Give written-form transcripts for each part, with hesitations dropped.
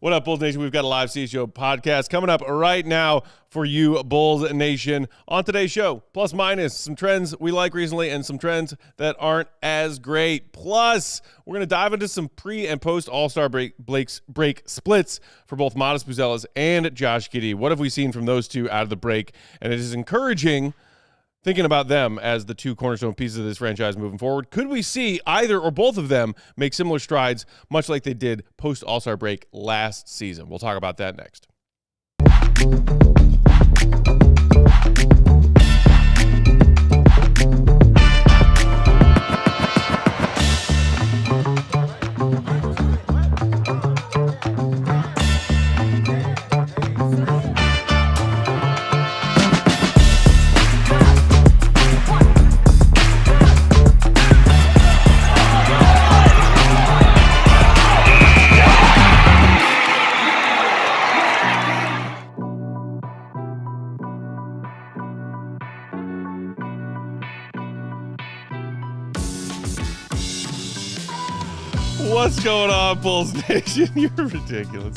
What up, Bulls Nation? We've got a live CHGO podcast coming up right now for you, Bulls Nation. On today's show, plus minus, some trends we like recently and some trends that aren't as great. Plus, we're going to dive into some pre- and post-All-Star break splits for both Modest Buzelis and Josh Giddey. What have we seen from those two out of the break? And it is encouraging thinking about them as the two cornerstone pieces of this franchise moving forward. Could we see either or both of them make similar strides, much like they did post-All-Star break last season? We'll talk about that next. What's going on, Bulls Nation? You're ridiculous.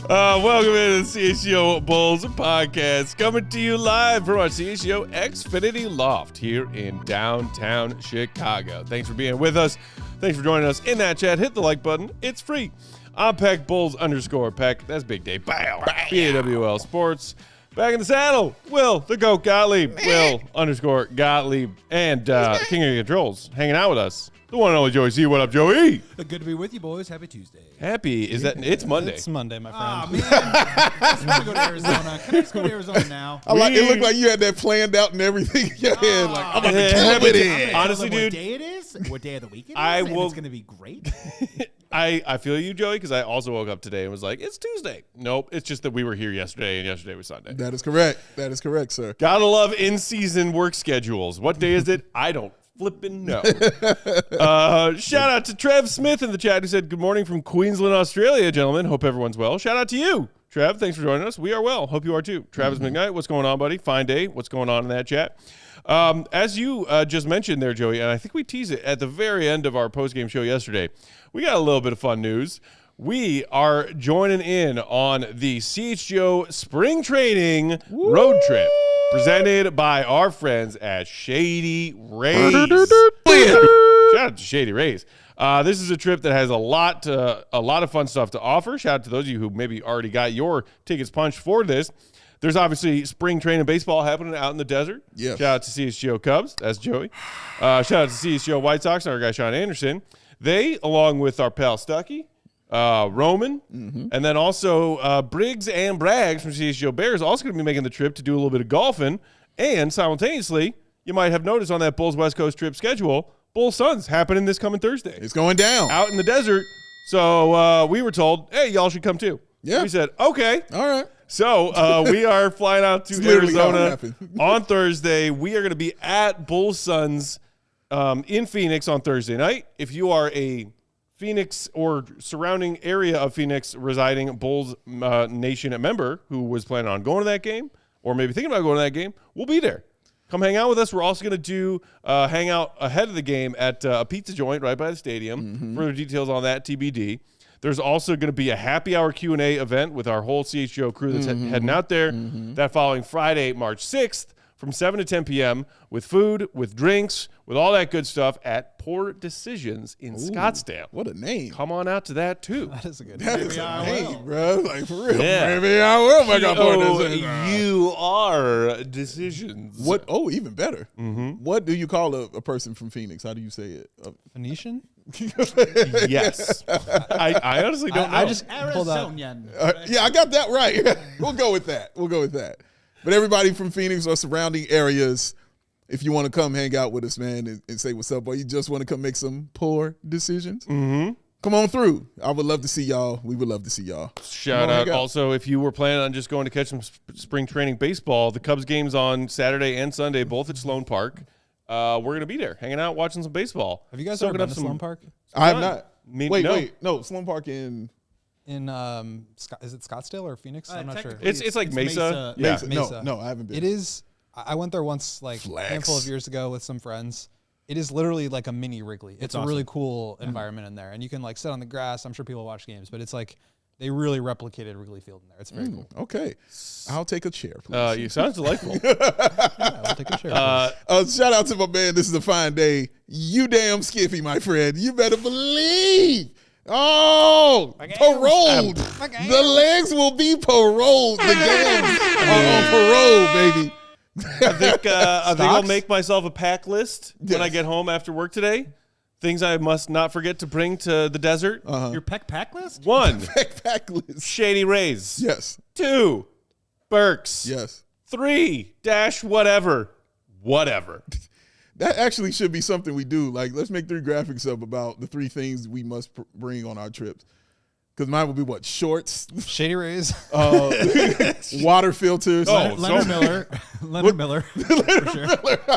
Welcome into the CHGO Bulls podcast, coming to you live from our CHGO Xfinity Loft here in downtown Chicago. Thanks for being with us. Thanks for joining us in that chat. Hit the like button. It's free. I'm Peck, Bulls_Peck. That's Big Dave. Bow. BAWL Sports. Back in the saddle, Will, the GOAT Gottlieb. Will_Gottlieb. And King of the Controls hanging out with us. The one and only Joey C. What up, Joey? Good to be with you, boys. Happy Tuesday. Happy. Is that? It's Monday. It's Monday, my friend. Oh, man. I just want to go to Arizona. Can I just go to Arizona now? It looked like you had that planned out and everything in your head. Like, I'm about to kill with it. Honestly, what dude. What day it is? What day of the week it is? I and will- it's going to be great. I feel you, Joey, because I also woke up today and was like, it's Tuesday. Nope, it's just that we were here yesterday, and yesterday was Sunday. That is correct. That is correct, sir. Gotta love in-season work schedules. What day is it? I don't flipping know. Shout out to Trev Smith in the chat who said, good morning from Queensland, Australia, gentlemen. Hope everyone's well. Shout out to you, Trev. Thanks for joining us. We are well. Hope you are too. Travis McKnight, what's going on, buddy? Fine day. What's going on in that chat? As you just mentioned there, Joey, and I think we teased it at the very end of our post-game show yesterday, we got a little bit of fun news. We are joining in on the CHGO Spring Training Road Trip presented by our friends at Shady Rays. Shout out to Shady Rays. This is a trip that has a lot of fun stuff to offer. Shout out to those of you who maybe already got your tickets punched for this. There's obviously spring training baseball happening out in the desert. Yes. Shout out to CHGO Cubs. That's Joey. Shout out to CHGO White Sox and our guy Sean Anderson. They, along with our pal Stuckey, Roman, and then also Briggs and Braggs from CHGO Bears also going to be making the trip to do a little bit of golfing. And simultaneously, you might have noticed on that Bulls West Coast trip schedule, Bulls Suns happening this coming Thursday. It's going down. Out in the desert. So we were told, hey, y'all should come too. Yeah. We said, okay. All right. So we are flying out to literally how it Arizona happened. on Thursday. We are going to be at Bulls Suns in Phoenix on Thursday night. If you are a Phoenix or surrounding area of Phoenix residing Bulls Nation member who was planning on going to that game or maybe thinking about going to that game, we'll be there. Come hang out with us. We're also going to do hang out ahead of the game at a pizza joint right by the stadium. Further details on that, TBD. There's also going to be a happy hour Q&A event with our whole CHGO crew that's heading out there that following Friday, March 6th from 7 to 10 p.m. with food, with drinks, with all that good stuff at Poor Decisions in Scottsdale. What a name. Come on out to that, too. That is a good That name. is I a name, will. bro. Like, for real. Yeah. Maybe I will make up for this. You are Decisions. What? Oh, even better. What do you call a person from Phoenix? How do you say it? Phoenician? Yes. I honestly don't know. I just pulled out. Arizona. Yeah, I got that right. We'll go with that. But everybody from Phoenix or surrounding areas, if you want to come hang out with us, man, and say what's up, or you just want to come make some poor decisions, come on through. I would love to see y'all. We would love to see y'all. Shout out also if you were planning on just going to catch some spring training baseball, the Cubs games on Saturday and Sunday, both at Sloan Park. We're going to be there hanging out, watching some baseball. Have you guys Soaking ever been up to some- Sloan Park? I have not. Wait, no. No, Sloan Park in In is it Scottsdale or Phoenix? I'm not sure. technically It's like Mesa. Mesa. Yeah. Mesa. No, I haven't been. It is. I went there once, like Flex. a handful of years ago with some friends. It is literally like a mini Wrigley. It's a awesome. really cool environment in there, and you can like sit on the grass. I'm sure people watch games, but it's like they really replicated Wrigley Field in there. It's very cool. Okay. I'll take a chair, please. You sound delightful. Yeah, I'll take a chair. Shout out to my man. This is a fine day. You damn Skippy, my friend. You better believe. Oh, paroled. The legs will be paroled. The gams are on parole, baby. I think I'll make myself a pack list when I get home after work today. Things I must not forget to bring to the desert. Your pack list? 1, Pack list. Shady Rays. Yes. 2, Burks. Yes. 3, dash whatever. That actually should be something we do. Like, let's make 3 graphics up about the 3 things we must bring on our trips. Because mine would be what? Shorts, Shady Rays. water filters. Oh, Leonard Miller. Leonard Miller. For sure.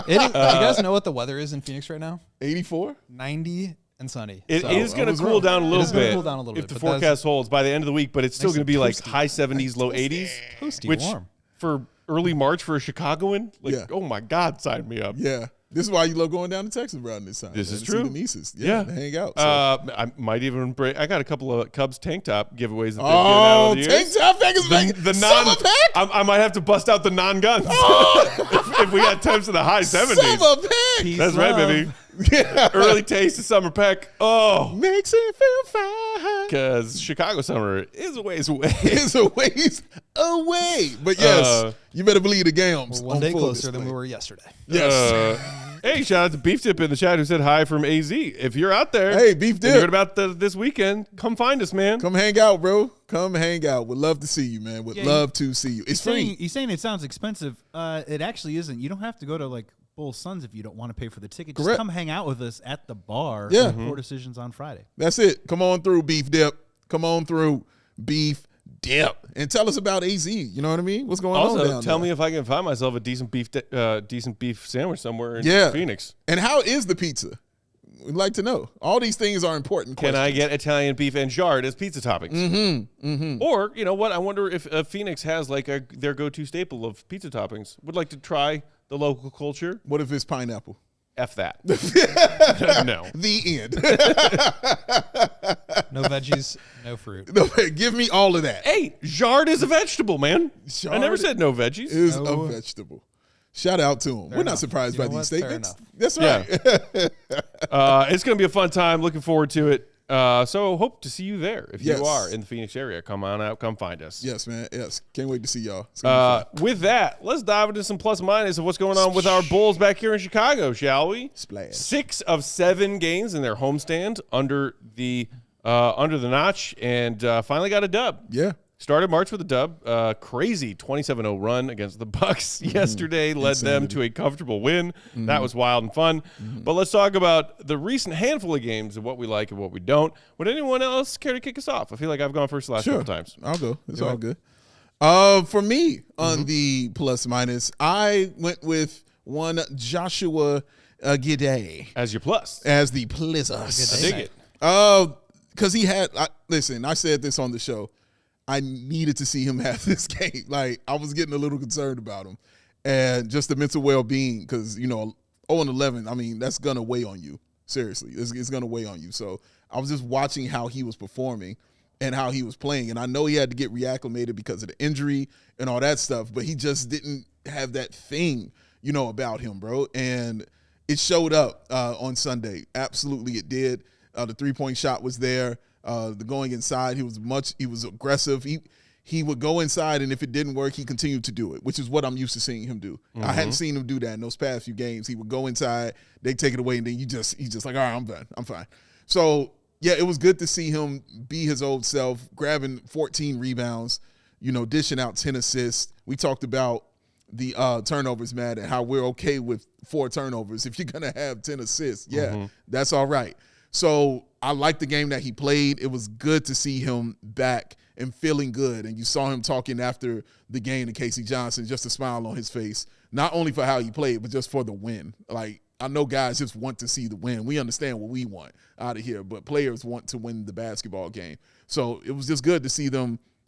You guys know what the weather is in Phoenix right now? 84? 90 and sunny. It So, is going to was cool wrong. down a little is gonna bit. cool down a little if bit, the but that's- forecast holds by the end of the week, but it's still Nice going to be and like toasty. high 70s, low 80s. toasty Which warm. for early March for a Chicagoan, like, Yeah. oh my God, sign me up. Yeah. This is why you love going down to Texas around this time. This man, is to see true. the nieces. Yeah. To hang out. So. I might even break. I got a couple of Cubs tank top giveaways that they've given out over the tank years. top Vegas The Summer non, pack? I might have to bust out the non-guns if we got temps in the high 70s. Summer pack. Peace, That's right, love. baby. Yeah. Early taste of summer pack. Oh, Makes it feel fine. because Chicago summer is a ways away. It's a ways away. But yes, you better believe the games. We're one on day full closer display. than we were yesterday. Yes. Hey, shout out to Beef Dip in the chat who said hi from AZ. If you're out there, Hey, Beef and Dip. you heard about this weekend, come find us, man. Come hang out, bro. Come hang out. Would love to see you, man. Would Yeah, love to see you. It's free. He's saying it sounds expensive. It actually isn't. You don't have to go to like Bulls Suns if you don't want to pay for the ticket. Just Correct. come hang out with us at the bar. Yeah. Before decisions on Friday. That's it. Come on through, Beef Dip. Come on through, Beef Dip. And tell us about AZ. You know what I mean? What's going on Also, down tell there? me if I can find myself a decent beef sandwich somewhere in Yeah. Phoenix. And how is the pizza? We'd like to know. All these things are important Can I questions. get Italian beef and jarred as pizza toppings? Mm-hmm. Or, you know what? I wonder if Phoenix has like their go-to staple of pizza toppings. Would like to try the local culture. What if it's pineapple? F that. No. The end. No veggies, no fruit. No, give me all of that. Hey, jarred is a vegetable, man. I never Jarred said no veggies. Is No. a vegetable. Shout out to him. We're not enough. surprised You by know these what? Fair statements. enough. That's Yeah. right. It's going to be a fun time. Looking forward to it. So hope to see you there. If Yes. you are in the Phoenix area, come on out. Come find us. Yes, man. Yes. Can't wait to see y'all. It's gonna be fun. With that, let's dive into some plus minus of what's going on with our Bulls back here in Chicago, shall we? Splash. 6 of 7 games in their homestand under the notch, and finally got a dub. Yeah. Started March with a dub. Crazy 27-0 run against the Bucks yesterday led them to a comfortable win. That was wild and fun. But let's talk about the recent handful of games and what we like and what we don't. Would anyone else care to kick us off? I feel like I've gone first the last couple times. I'll go. It's all good. For me, on the plus minus, I went with one Joshua Giddey As your plus. as the Plizzas. I dig it. Because he had, listen, I said this on the show. I needed to see him have this game. Like, I was getting a little concerned about him. And just the mental well-being, because, 0-11, I mean, that's going to weigh on you. Seriously, it's going to weigh on you. So I was just watching how he was performing and how he was playing. And I know he had to get reacclimated because of the injury and all that stuff, but he just didn't have that thing, about him, bro. And it showed up on Sunday. Absolutely it did. The three-point shot was there. The going inside, he was aggressive. He would go inside, and if it didn't work, he continued to do it, which is what I'm used to seeing him do. I hadn't seen him do that in those past few games. He would go inside, they take it away, and then he's just like, all right, I'm done. I'm fine. So, yeah, it was good to see him be his old self, grabbing 14 rebounds, dishing out 10 assists. We talked about the turnovers, Matt, and how we're okay with 4 turnovers. If you're going to have 10 assists, that's all right. So I liked the game that he played. It was good to see him back and feeling good. And you saw him talking after the game to Casey Johnson, just a smile on his face, not only for how he played, but just for the win. Like, I know guys just want to see the win. We understand what we want out of here, but players want to win the basketball game. So it was just good to see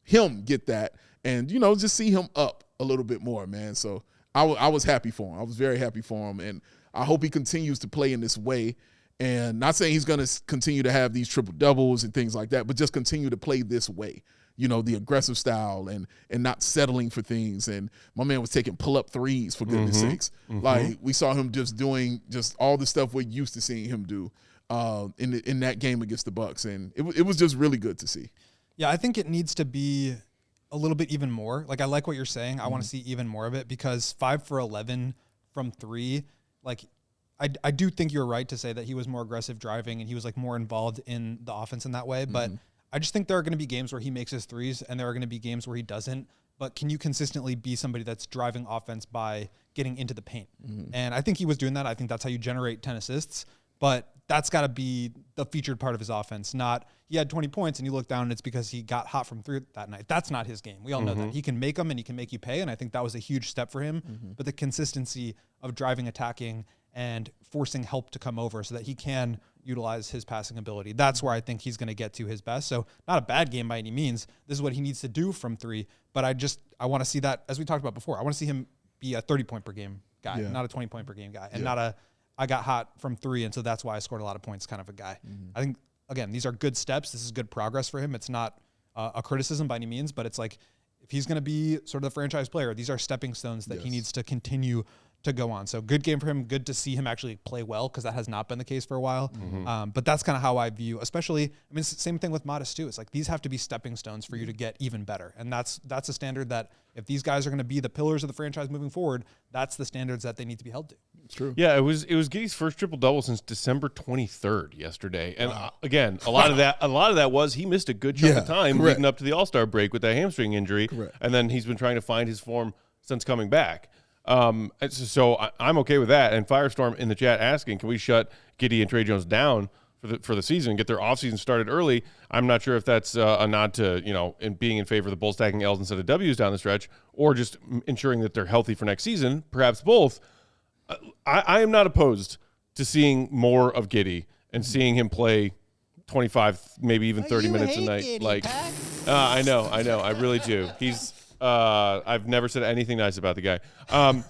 him get that and, just see him up a little bit more, man. So I was happy for him. I was very happy for him. And I hope he continues to play in this way. And not saying he's going to continue to have these triple doubles and things like that, but just continue to play this way. The aggressive style and not settling for things. And my man was taking pull-up threes, for goodness sakes. Like, we saw him just doing just all the stuff we're used to seeing him do in that game against the Bucks. And it was just really good to see. Yeah, I think it needs to be a little bit even more. Like, I like what you're saying. I want to see even more of it because 5 for 11 from 3, like, I do think you're right to say that he was more aggressive driving and he was, like, more involved in the offense in that way. But I just think there are going to be games where he makes his threes and there are going to be games where he doesn't. But can you consistently be somebody that's driving offense by getting into the paint? And I think he was doing that. I think that's how you generate 10 assists. But that's got to be the featured part of his offense, not he had 20 points and you look down and it's because he got hot from 3 that night. That's not his game. We all know that. He can make them and he can make you pay, and I think that was a huge step for him. But the consistency of driving, attacking, and forcing help to come over so that he can utilize his passing ability. That's where I think he's going to get to his best. So not a bad game by any means. This is what he needs to do from 3. But I want to see that, as we talked about before, I want to see him be a 30-point per game guy, not a 20-point per game guy, and not a I got hot from 3, and so that's why I scored a lot of points kind of a guy. I think, again, these are good steps. This is good progress for him. It's not a criticism by any means, but it's like if he's going to be sort of the franchise player, these are stepping stones that he needs to continue to go on. So good game for him. Good to see him actually play well because that has not been the case for a while. But that's kind of how I view, especially, I mean, it's the same thing with Modest too. It's like these have to be stepping stones for you to get even better. And that's a standard that if these guys are going to be the pillars of the franchise moving forward, that's the standards that they need to be held to. It's true. Yeah, it was Giddey's first triple-double since December 23rd yesterday. And again, a lot of that was he missed a good chunk of time leading up to the All-Star break with that hamstring injury. And then he's been trying to find his form since coming back. So I'm okay with that. And Firestorm in the chat asking, can we shut Giddey and Trey Jones down for the season and get their offseason started early? I'm not sure if that's a nod to, in being in favor of the Bulls stacking L's instead of W's down the stretch, or just ensuring that they're healthy for next season, perhaps both. I am not opposed to seeing more of Giddey and seeing him play 25, maybe even 30 minutes a night. Giddey, I know, I really do. He's I've never said anything nice about the guy.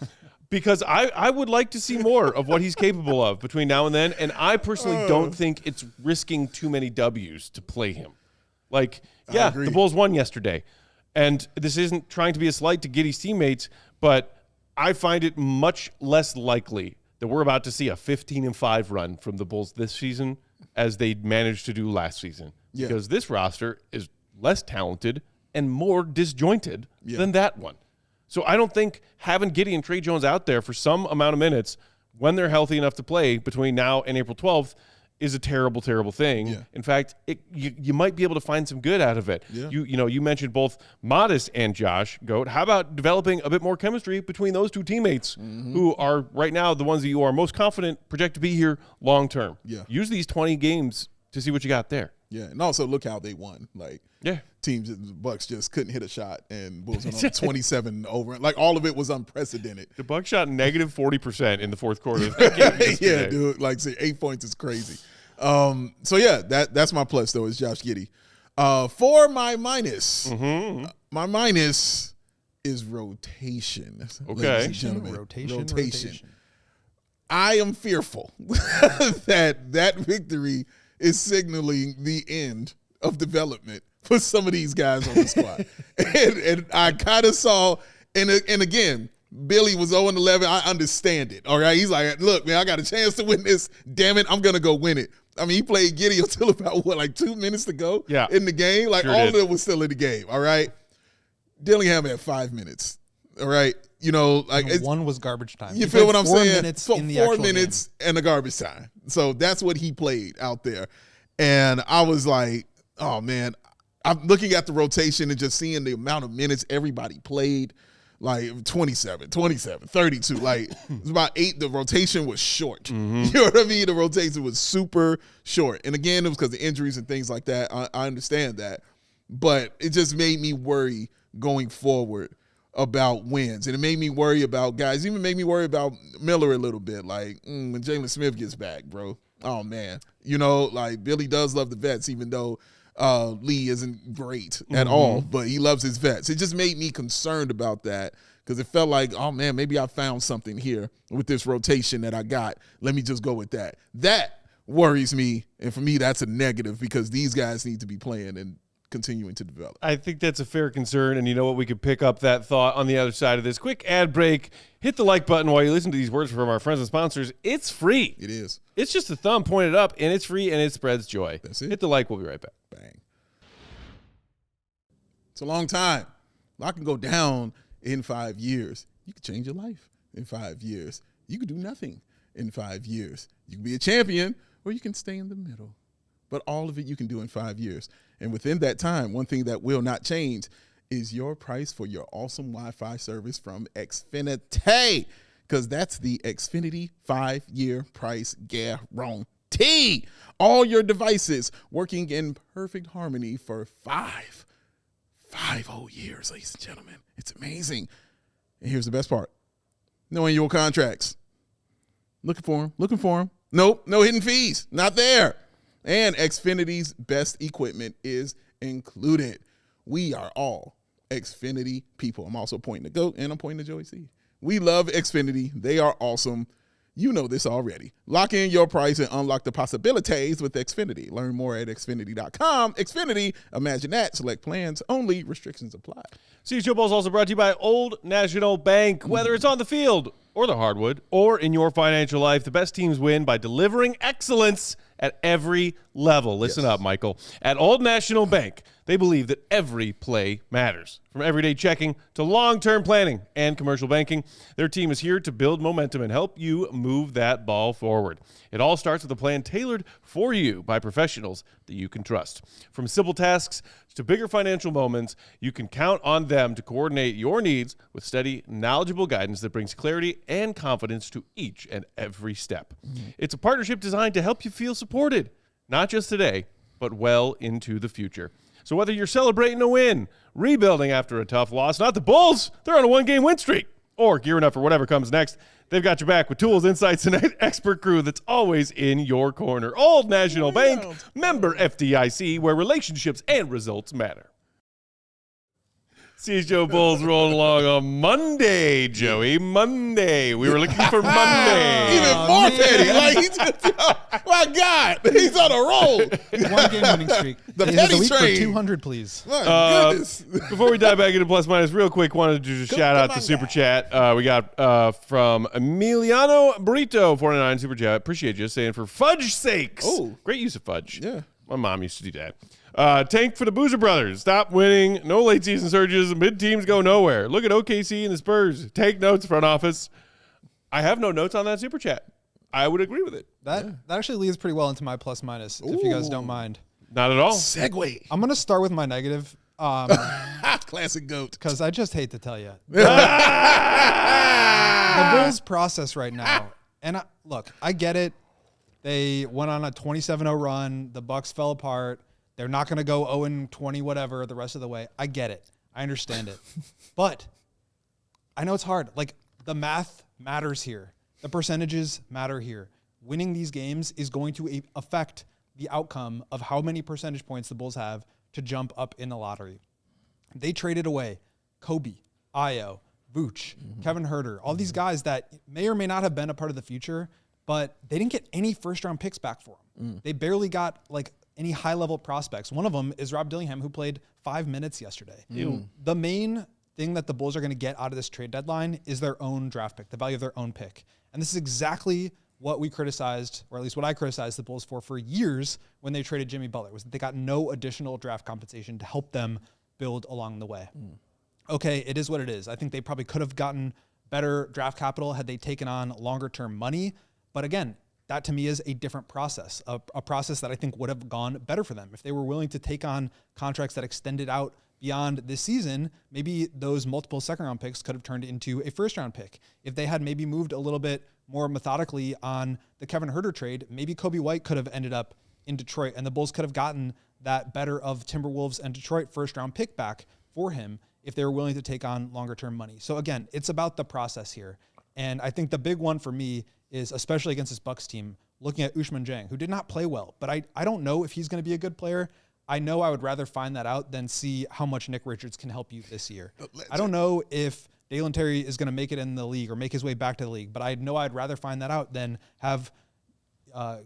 Because I would like to see more of what he's capable of between now and then, and I personally don't think it's risking too many W's to play him. The Bulls won yesterday, and this isn't trying to be a slight to Giddey's teammates, but I find it much less likely that we're about to see a 15-5 run from the Bulls this season as they managed to do last season. Because this roster is less talented and more disjointed than that one. So I don't think having Giddey and Trey Jones out there for some amount of minutes when they're healthy enough to play between now and April 12th is a terrible, terrible thing. Yeah. In fact, you might be able to find some good out of it. Yeah. You mentioned both Modest and Josh Goat. How about developing a bit more chemistry between those two teammates who are right now the ones that you are most confident project to be here long term? Yeah. Use these 20 games to see what you got there. Yeah, and also look how they won. Teams, the Bucks just couldn't hit a shot, and Bulls went on 27 over. All of it was unprecedented. The Bucks shot negative 40% in the fourth quarter. Yeah, dude. 8 points is crazy. That's my plus though. Is Josh Giddey. For my minus, my minus is rotation. Okay, rotation. I am fearful that victory is signaling the end of development for some of these guys on the squad. and I kind of saw, and again, Billy was 0-11. I understand it. All right. He's like, look, man, I got a chance to win this. Damn it. I'm going to go win it. I mean, he played Giddey until about 2 minutes to go in the game. All of it was still in the game. All right. Dillingham had 5 minutes. All right. One was garbage time. You feel what I'm saying? 4 minutes in the 4 minutes game. And a garbage time. So that's what he played out there. And I was like, oh, man, I'm looking at the rotation and just seeing the amount of minutes everybody played, 27, 32. It was about 8. The rotation was short. You know what I mean? The rotation was super short. And again, it was because of injuries and things like that. I understand that. But it just made me worry going forward about wins. And it made me worry about guys. Even made me worry about Miller a little bit. When Jalen Smith gets back, bro. Oh, man. Billy does love the vets, even though Lee isn't great at all, but he loves his vets. It just made me concerned about that because it felt like, oh, man, maybe I found something here with this rotation that I got. Let me just go with that. That worries me. And for me, that's a negative because these guys need to be playing and continuing to develop. I think that's a fair concern, and you know what? We could pick up that thought on the other side of this. Quick ad break. Hit the like button while you listen to these words from our friends and sponsors. It's free. It is. It's just a thumb pointed up, and it's free, and it spreads joy. That's it. Hit the like. We'll be right back. Bang. It's a long time. A lot can go down in 5 years. You could change your life in 5 years. You could do nothing in 5 years. You can be a champion, or you can stay in the middle. But all of it you can do in 5 years. And within that time, one thing that will not change is your price for your awesome Wi-Fi service from Xfinity, because that's the Xfinity 5-year price guarantee. All your devices working in perfect harmony for five whole years, ladies and gentlemen. It's amazing. And here's the best part. No annual contracts. Looking for them. Nope, no hidden fees. Not there. And Xfinity's best equipment is included. We are all Xfinity people. I'm also pointing to GOAT, and I'm pointing to Joey C. We love Xfinity. They are awesome. You know this already. Lock in your price and unlock the possibilities with Xfinity. Learn more at Xfinity.com. Xfinity, imagine that. Select plans only. Restrictions apply. CHGO Bulls also brought to you by Old National Bank. Whether it's on the field or the hardwood or in your financial life, the best teams win by delivering excellence at every level. Listen up, Michael. At Old National Bank, they believe that every play matters. From everyday checking to long-term planning and commercial banking, their team is here to build momentum and help you move that ball forward. It all starts with a plan tailored for you by professionals that you can trust. From simple tasks to bigger financial moments, you can count on them to coordinate your needs with steady, knowledgeable guidance that brings clarity and confidence to each and every step. It's a partnership designed to help you feel supported, not just today, but well into the future. So whether you're celebrating a win, rebuilding after a tough loss, not the Bulls, they're on a one-game win streak, or gearing up for whatever comes next, they've got your back with tools, insights, and an expert crew that's always in your corner. Old National Bank, member FDIC, where relationships and results matter. CHGO Bulls rolling along on Monday, Joey. Monday. We were looking for Monday. Even more petty. Like, he's my God, he's on a roll. 1 game winning streak. The Days of petty week for train. 200, please. My goodness. Before we dive back into plus minus, real quick, wanted to just shout out the super chat. We got from Emiliano Brito, 49 super chat. Appreciate you saying for fudge sakes. Oh. Great use of fudge. Yeah. My mom used to do that. Tank for the Boozer Brothers. Stop winning. No late season surges. Mid teams go nowhere. Look at OKC and the Spurs. Take notes, front office. I have no notes on that super chat. I would agree with it. That actually leads pretty well into my plus minus, if you guys don't mind. Not at all. Segue. I'm going to start with my negative Classic GOAT. because I just hate to tell you. The Bulls process right now, and look, I get it. They went on a 27-0 run. The Bucks fell apart. They're not going to go 0-20 whatever the rest of the way. I get it. I understand it. But I know it's hard. Like, the math matters here. The percentages matter here. Winning these games is going to affect the outcome of how many percentage points the Bulls have to jump up in the lottery. They traded away Kobe, Ayo, Vooch, Kevin Huerter, all these guys that may or may not have been a part of the future, but they didn't get any first-round picks back for them. They barely got, like, any high-level prospects. One of them is Rob Dillingham, who played 5 minutes yesterday. The main thing that the Bulls are going to get out of this trade deadline is their own draft pick, the value of their own pick. And this is exactly what we criticized, or at least what I criticized the Bulls for years when they traded Jimmy Butler, was that they got no additional draft compensation to help them build along the way. Okay, it is what it is. I think they probably could have gotten better draft capital had they taken on longer-term money. But again, that to me is a different process, a process that I think would have gone better for them. If they were willing to take on contracts that extended out beyond this season, maybe those multiple second-round picks could have turned into a first-round pick. If they had maybe moved a little bit more methodically on the Kevin Huerter trade, maybe Kobe White could have ended up in Detroit, and the Bulls could have gotten that better of Timberwolves and Detroit first-round pick back for him if they were willing to take on longer-term money. So again, it's about the process here. And I think the big one for me is, especially against this Bucks team, looking at Ousmane Dieng, who did not play well. But I don't know if he's going to be a good player. I know I would rather find that out than see how much Nick Richards can help you this year. I don't know if Dalen Terry is going to make it in the league or make his way back to the league, but I know I'd rather find that out than have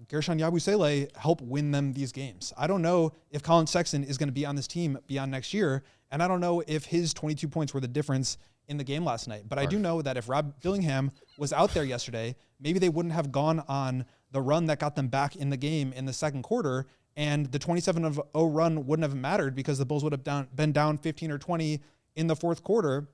Gershon Yabusele help win them these games. I don't know if Colin Sexton is going to be on this team beyond next year, and I don't know if his 22 points were the difference in the game last night. But I do know that if Rob Dillingham was out there yesterday, maybe they wouldn't have gone on the run that got them back in the game in the second quarter, and the 27-0 run wouldn't have mattered because the Bulls would have been down 15 or 20 in the fourth quarter,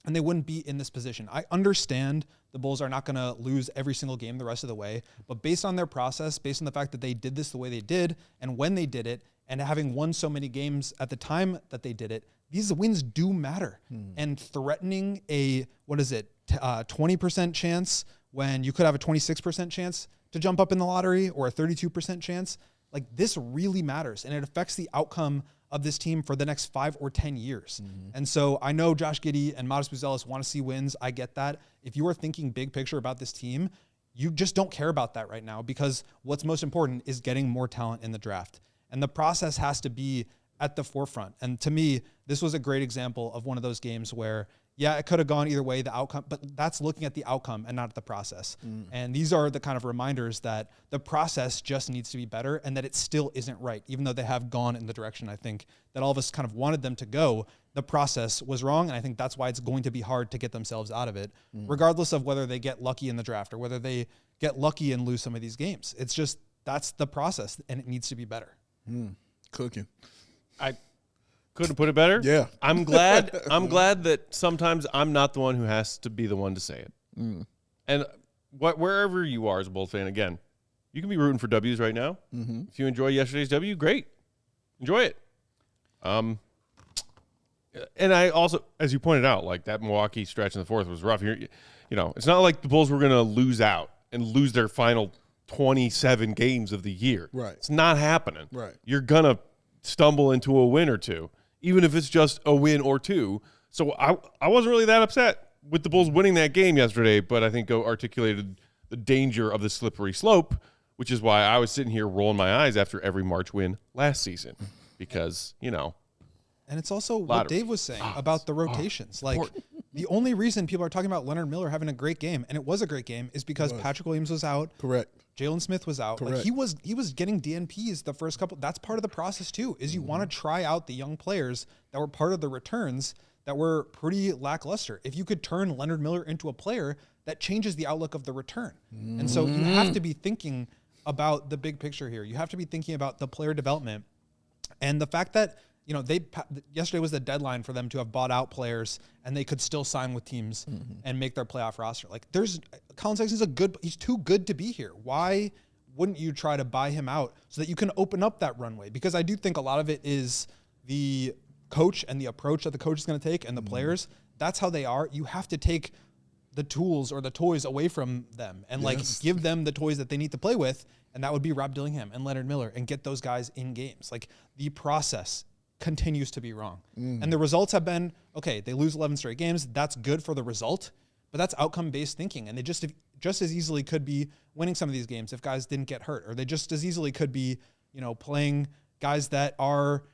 and they wouldn't be in this position. I understand the Bulls are not going to lose every single game the rest of the way, but based on their process, based on the fact that they did this the way they did, and when they did it, and having won so many games at the time that they did it, these wins do matter. And threatening a, 20% chance when you could have a 26% chance to jump up in the lottery, or a 32% chance, like, this really matters, and it affects the outcome of this team for the next 5 or 10 years. And so I know Josh Giddey and Modest Buzelis want to see wins. I get that. If you are thinking big picture about this team, you just don't care about that right now, because what's most important is getting more talent in the draft. And the process has to be at the forefront. And to me, this was a great example of one of those games where, yeah, it could have gone either way, the outcome, but that's looking at the outcome and not at the process. And these are the kind of reminders that the process just needs to be better, and that it still isn't right. Even though they have gone in the direction, I think, that all of us kind of wanted them to go, the process was wrong. And I think that's why it's going to be hard to get themselves out of it, regardless of whether they get lucky in the draft or whether they get lucky and lose some of these games. It's just, that's the process, and it needs to be better. Cooking. I couldn't put it better. Yeah. I'm glad that sometimes I'm not the one who has to be the one to say it. And wherever you are as a Bulls fan, again, you can be rooting for W's right now. If you enjoy yesterday's W, great. Enjoy it. And I also, as you pointed out, like, that Milwaukee stretch in the fourth was rough. You know, it's not like the Bulls were going to lose out and lose their final 27 games of the year. Right. It's not happening. Right. You're going to stumble into a win or two, even if it's just a win or two. So I wasn't really that upset with the Bulls winning that game yesterday, but I think articulated the danger of the slippery slope, which is why I was sitting here rolling my eyes after every March win last season, because, you know. And it's also what Dave was saying about the rotations. Like, the only reason people are talking about Leonard Miller having a great game, and it was a great game, is because Patrick Williams was out. Correct. Jalen Smith was out. Correct. Like, he was getting DNPs the first couple. That's part of the process too, is you want to try out the young players that were part of the returns that were pretty lackluster. If you could turn Leonard Miller into a player, that changes the outlook of the return. And so you have to be thinking about the big picture here. You have to be thinking about the player development, and the fact that, you know, yesterday was the deadline for them to have bought out players, and they could still sign with teams and make their playoff roster. Like, Colin Sexton's he's too good to be here. Why wouldn't you try to buy him out so that you can open up that runway? Because I do think a lot of it is the coach and the approach that the coach is going to take, and the players. That's how they are. You have to take the tools or the toys away from them and give them the toys that they need to play with. And that would be Rob Dillingham and Leonard Miller, and get those guys in games. Like, the process continues to be wrong. And the results have been, okay, they lose 11 straight games. That's good for the result, but that's outcome-based thinking. And they just as easily could be winning some of these games if guys didn't get hurt, or they just as easily could be, you know, playing guys that are,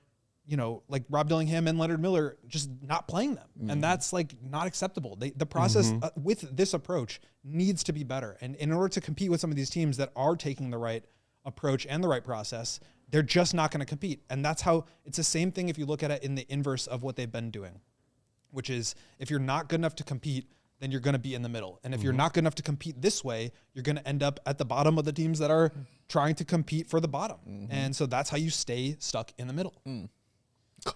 you know, like Rob Dillingham and Leonard Miller, just not playing them. And that's, like, not acceptable. The process with this approach needs to be better. And in order to compete with some of these teams that are taking the right approach and the right process, they're just not going to compete. And that's how it's the same thing if you look at it in the inverse of what they've been doing, which is, if you're not good enough to compete, then you're going to be in the middle. And if you're not good enough to compete this way, you're going to end up at the bottom of the teams that are trying to compete for the bottom. And so that's how you stay stuck in the middle.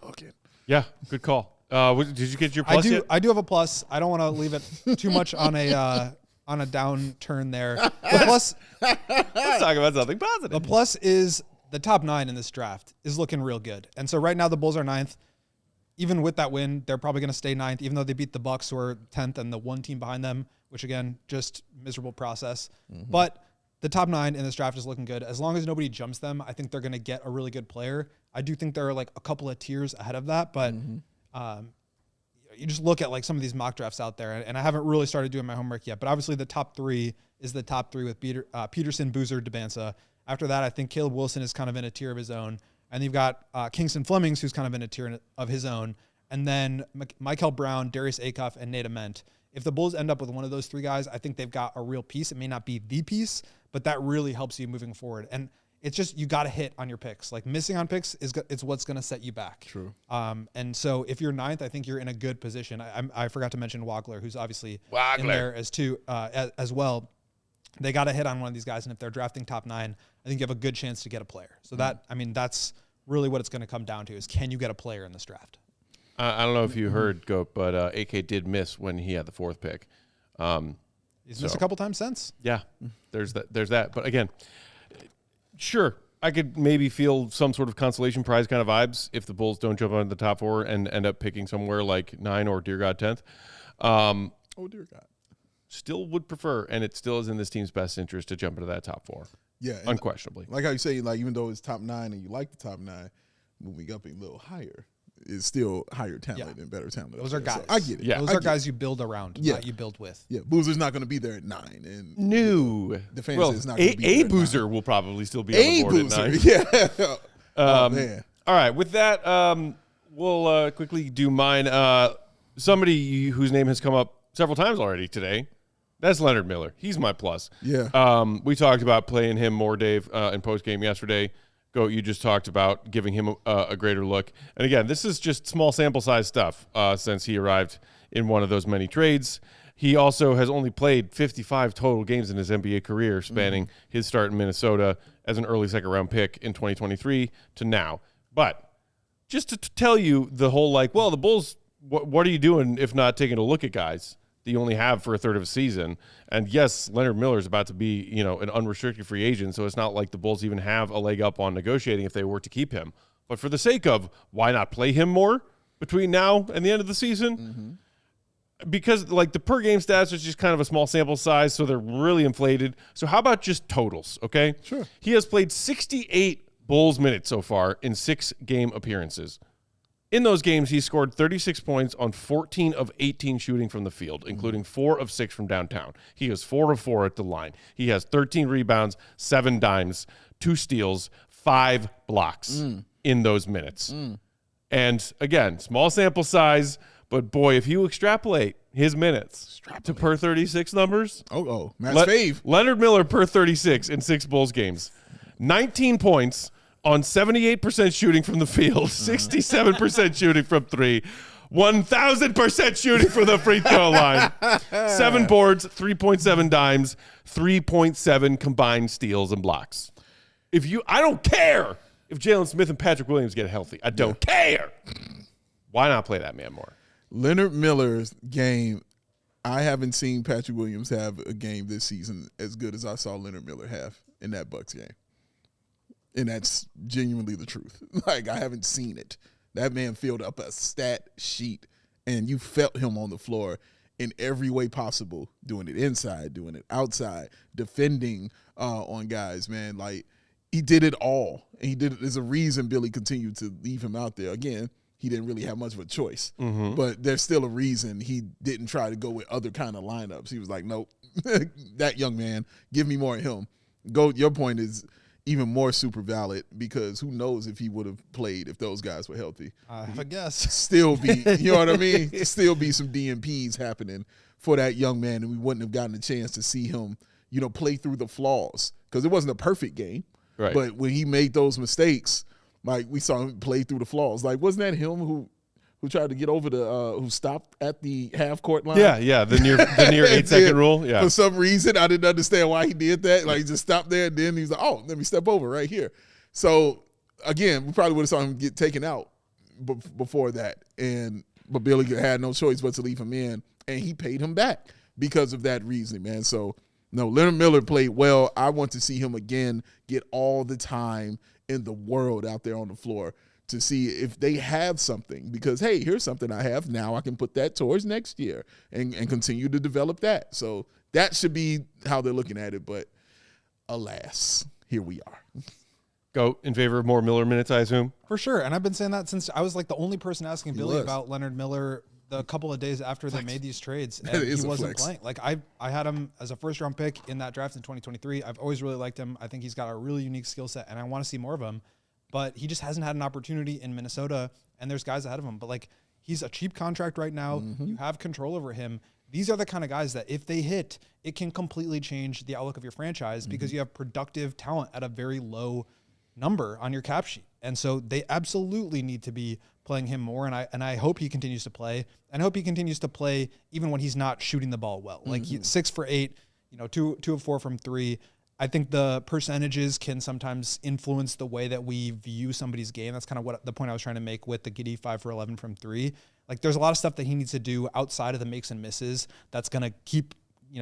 Okay. Yeah, good call. Did you get your plus yet? I do have a plus. I don't want to leave it too much on a downturn there. The plus, Let's talk about something positive. the plus is the top 9 in this draft is looking real good. And so right now the Bulls are 9th. Even with that win, they're probably going to stay 9th, even though they beat the Bucks, who are 10th, and the one team behind them, which, again, just miserable process. But the top 9 in this draft is looking good. As long as nobody jumps them, I think they're going to get a really good player. I do think they're, like, a couple of tiers ahead of that, but you just look at, like, some of these mock drafts out there, and I haven't really started doing my homework yet, but obviously the top 3 is the top 3 with Peterson, Boozer, DeBanza. After that, I think Caleb Wilson is kind of in a tier of his own. And you've got Kingston Flemings, who's kind of in a tier of his own. And then Michael Brown, Darius Acuff, and Nate Ament. If the Bulls end up with one of those 3 guys, I think they've got a real piece. It may not be the piece, but that really helps you moving forward. And it's just, you got to hit on your picks. Like missing on picks it's what's going to set you back. True. And so if you're 9th, I think you're in a good position. I forgot to mention Wagler, who's obviously in there as well. They got to hit on one of these guys. And if they're drafting top 9, I think you have a good chance to get a player. So that's really what it's going to come down to is, can you get a player in this draft? I don't know if you heard, Goat, but AK did miss when he had the 4th pick. He's missed a couple times since. Yeah, there's that. But again, sure, I could maybe feel some sort of consolation prize kind of vibes if the Bulls don't jump on the top 4 and end up picking somewhere like 9 or, dear God, 10th. Oh, dear God. Still would prefer, and it still is in this team's best interest to jump into that top 4. Yeah. Unquestionably. Like how you say, like, even though it's top 9 and you like the top 9, moving up a little higher is still higher talent and better talent. Those are guys. So I get it. Yeah. Those are guys you build around, not you build with. Yeah, Boozer's not going to be there at 9. And No. the fans is not going to be there A at Boozer 9. will probably still be on the board Boozer. at 9. Yeah. Oh, man. All right, with that, we'll quickly do mine. Somebody whose name has come up several times already today, that's Leonard Miller. He's my plus. Yeah. We talked about playing him more, Dave, in postgame yesterday. Goat, you just talked about giving him a greater look. And again, this is just small sample size stuff since he arrived in one of those many trades. He also has only played 55 total games in his NBA career, spanning his start in Minnesota as an early second-round pick in 2023 to now. But just to tell you the whole, like, well, the Bulls, what are you doing if not taking a look at guys that you only have for a third of a season? And yes, Leonard Miller is about to be, an unrestricted free agent, so it's not like the Bulls even have a leg up on negotiating if they were to keep him. But for the sake of, why not play him more between now and the end of the season? Because, like, the per-game stats is just kind of a small sample size, so they're really inflated. So how about just totals, okay? Sure. He has played 68 Bulls minutes so far in 6 game appearances. In those games, he scored 36 points on 14 of 18 shooting from the field, including 4 of 6 from downtown. He is 4 of 4 at the line. He has 13 rebounds, 7 dimes, 2 steals, 5 blocks in those minutes. And again, small sample size, but boy, if you extrapolate his minutes to per 36 numbers. Matt's fave. Leonard Miller per 36 in 6 Bulls games. 19 points on 78% shooting from the field, 67% shooting from 3, 1,000% shooting from the free throw line, 7 boards, 3.7 dimes, 3.7 combined steals and blocks. I don't care if Jalen Smith and Patrick Williams get healthy. I don't care. Why not play that man more? Leonard Miller's game, I haven't seen Patrick Williams have a game this season as good as I saw Leonard Miller have in that Bucks game. And that's genuinely the truth. Like, I haven't seen it. That man filled up a stat sheet, and you felt him on the floor in every way possible, doing it inside, doing it outside, defending on guys, man. Like, he did it all. And he did it. There's a reason Billy continued to leave him out there. Again, he didn't really have much of a choice. But there's still a reason he didn't try to go with other kind of lineups. He was like, nope, that young man, give me more of him. Your point is even more super valid, because who knows if he would have played if those guys were healthy. I have a guess. Still be, you know what I mean? Still be some DMPs happening for that young man, and we wouldn't have gotten a chance to see him, play through the flaws, because it wasn't a perfect game. Right. But when he made those mistakes, like, we saw him play through the flaws. Like, wasn't that him who tried to get over who stopped at the half-court line? Yeah, the near 8-second rule. Yeah. For some reason, I didn't understand why he did that. Like, he just stopped there, and then he's like, oh, let me step over right here. So, again, we probably would have saw him get taken out before that. But Billy had no choice but to leave him in, and he paid him back because of that reason, man. So, no, Leonard Miller played well. I want to see him again get all the time in the world out there on the floor to see if they have something, because, hey, here's something I have. Now I can put that towards next year and continue to develop that. So that should be how they're looking at it. But alas, here we are. Go in favor of more Miller minutes, I assume? For sure. And I've been saying that since I was like the only person asking Billy was. about Leonard Miller the couple of days after they made these trades, and That is he a wasn't flex. playing. Like, I had him as a first-round pick in that draft in 2023. I've always really liked him. I think he's got a really unique skill set, and I want to see more of him. But he just hasn't had an opportunity in Minnesota, and there's guys ahead of him. But, like, he's a cheap contract right now. You have control over him, these are the kind of guys that if they hit, it can completely change the outlook of your franchise because you have productive talent at a very low number on your cap sheet. And so they absolutely need to be playing him more. And I hope he continues to play. And I hope he continues to play even when he's not shooting the ball well. Like 6 for 8, 2 of 4 from 3. I think the percentages can sometimes influence the way that we view somebody's game. That's kind of what the point I was trying to make with the Giddey 5 for 11 from 3. Like there's a lot of stuff that he needs to do outside of the makes and misses that's going to keep,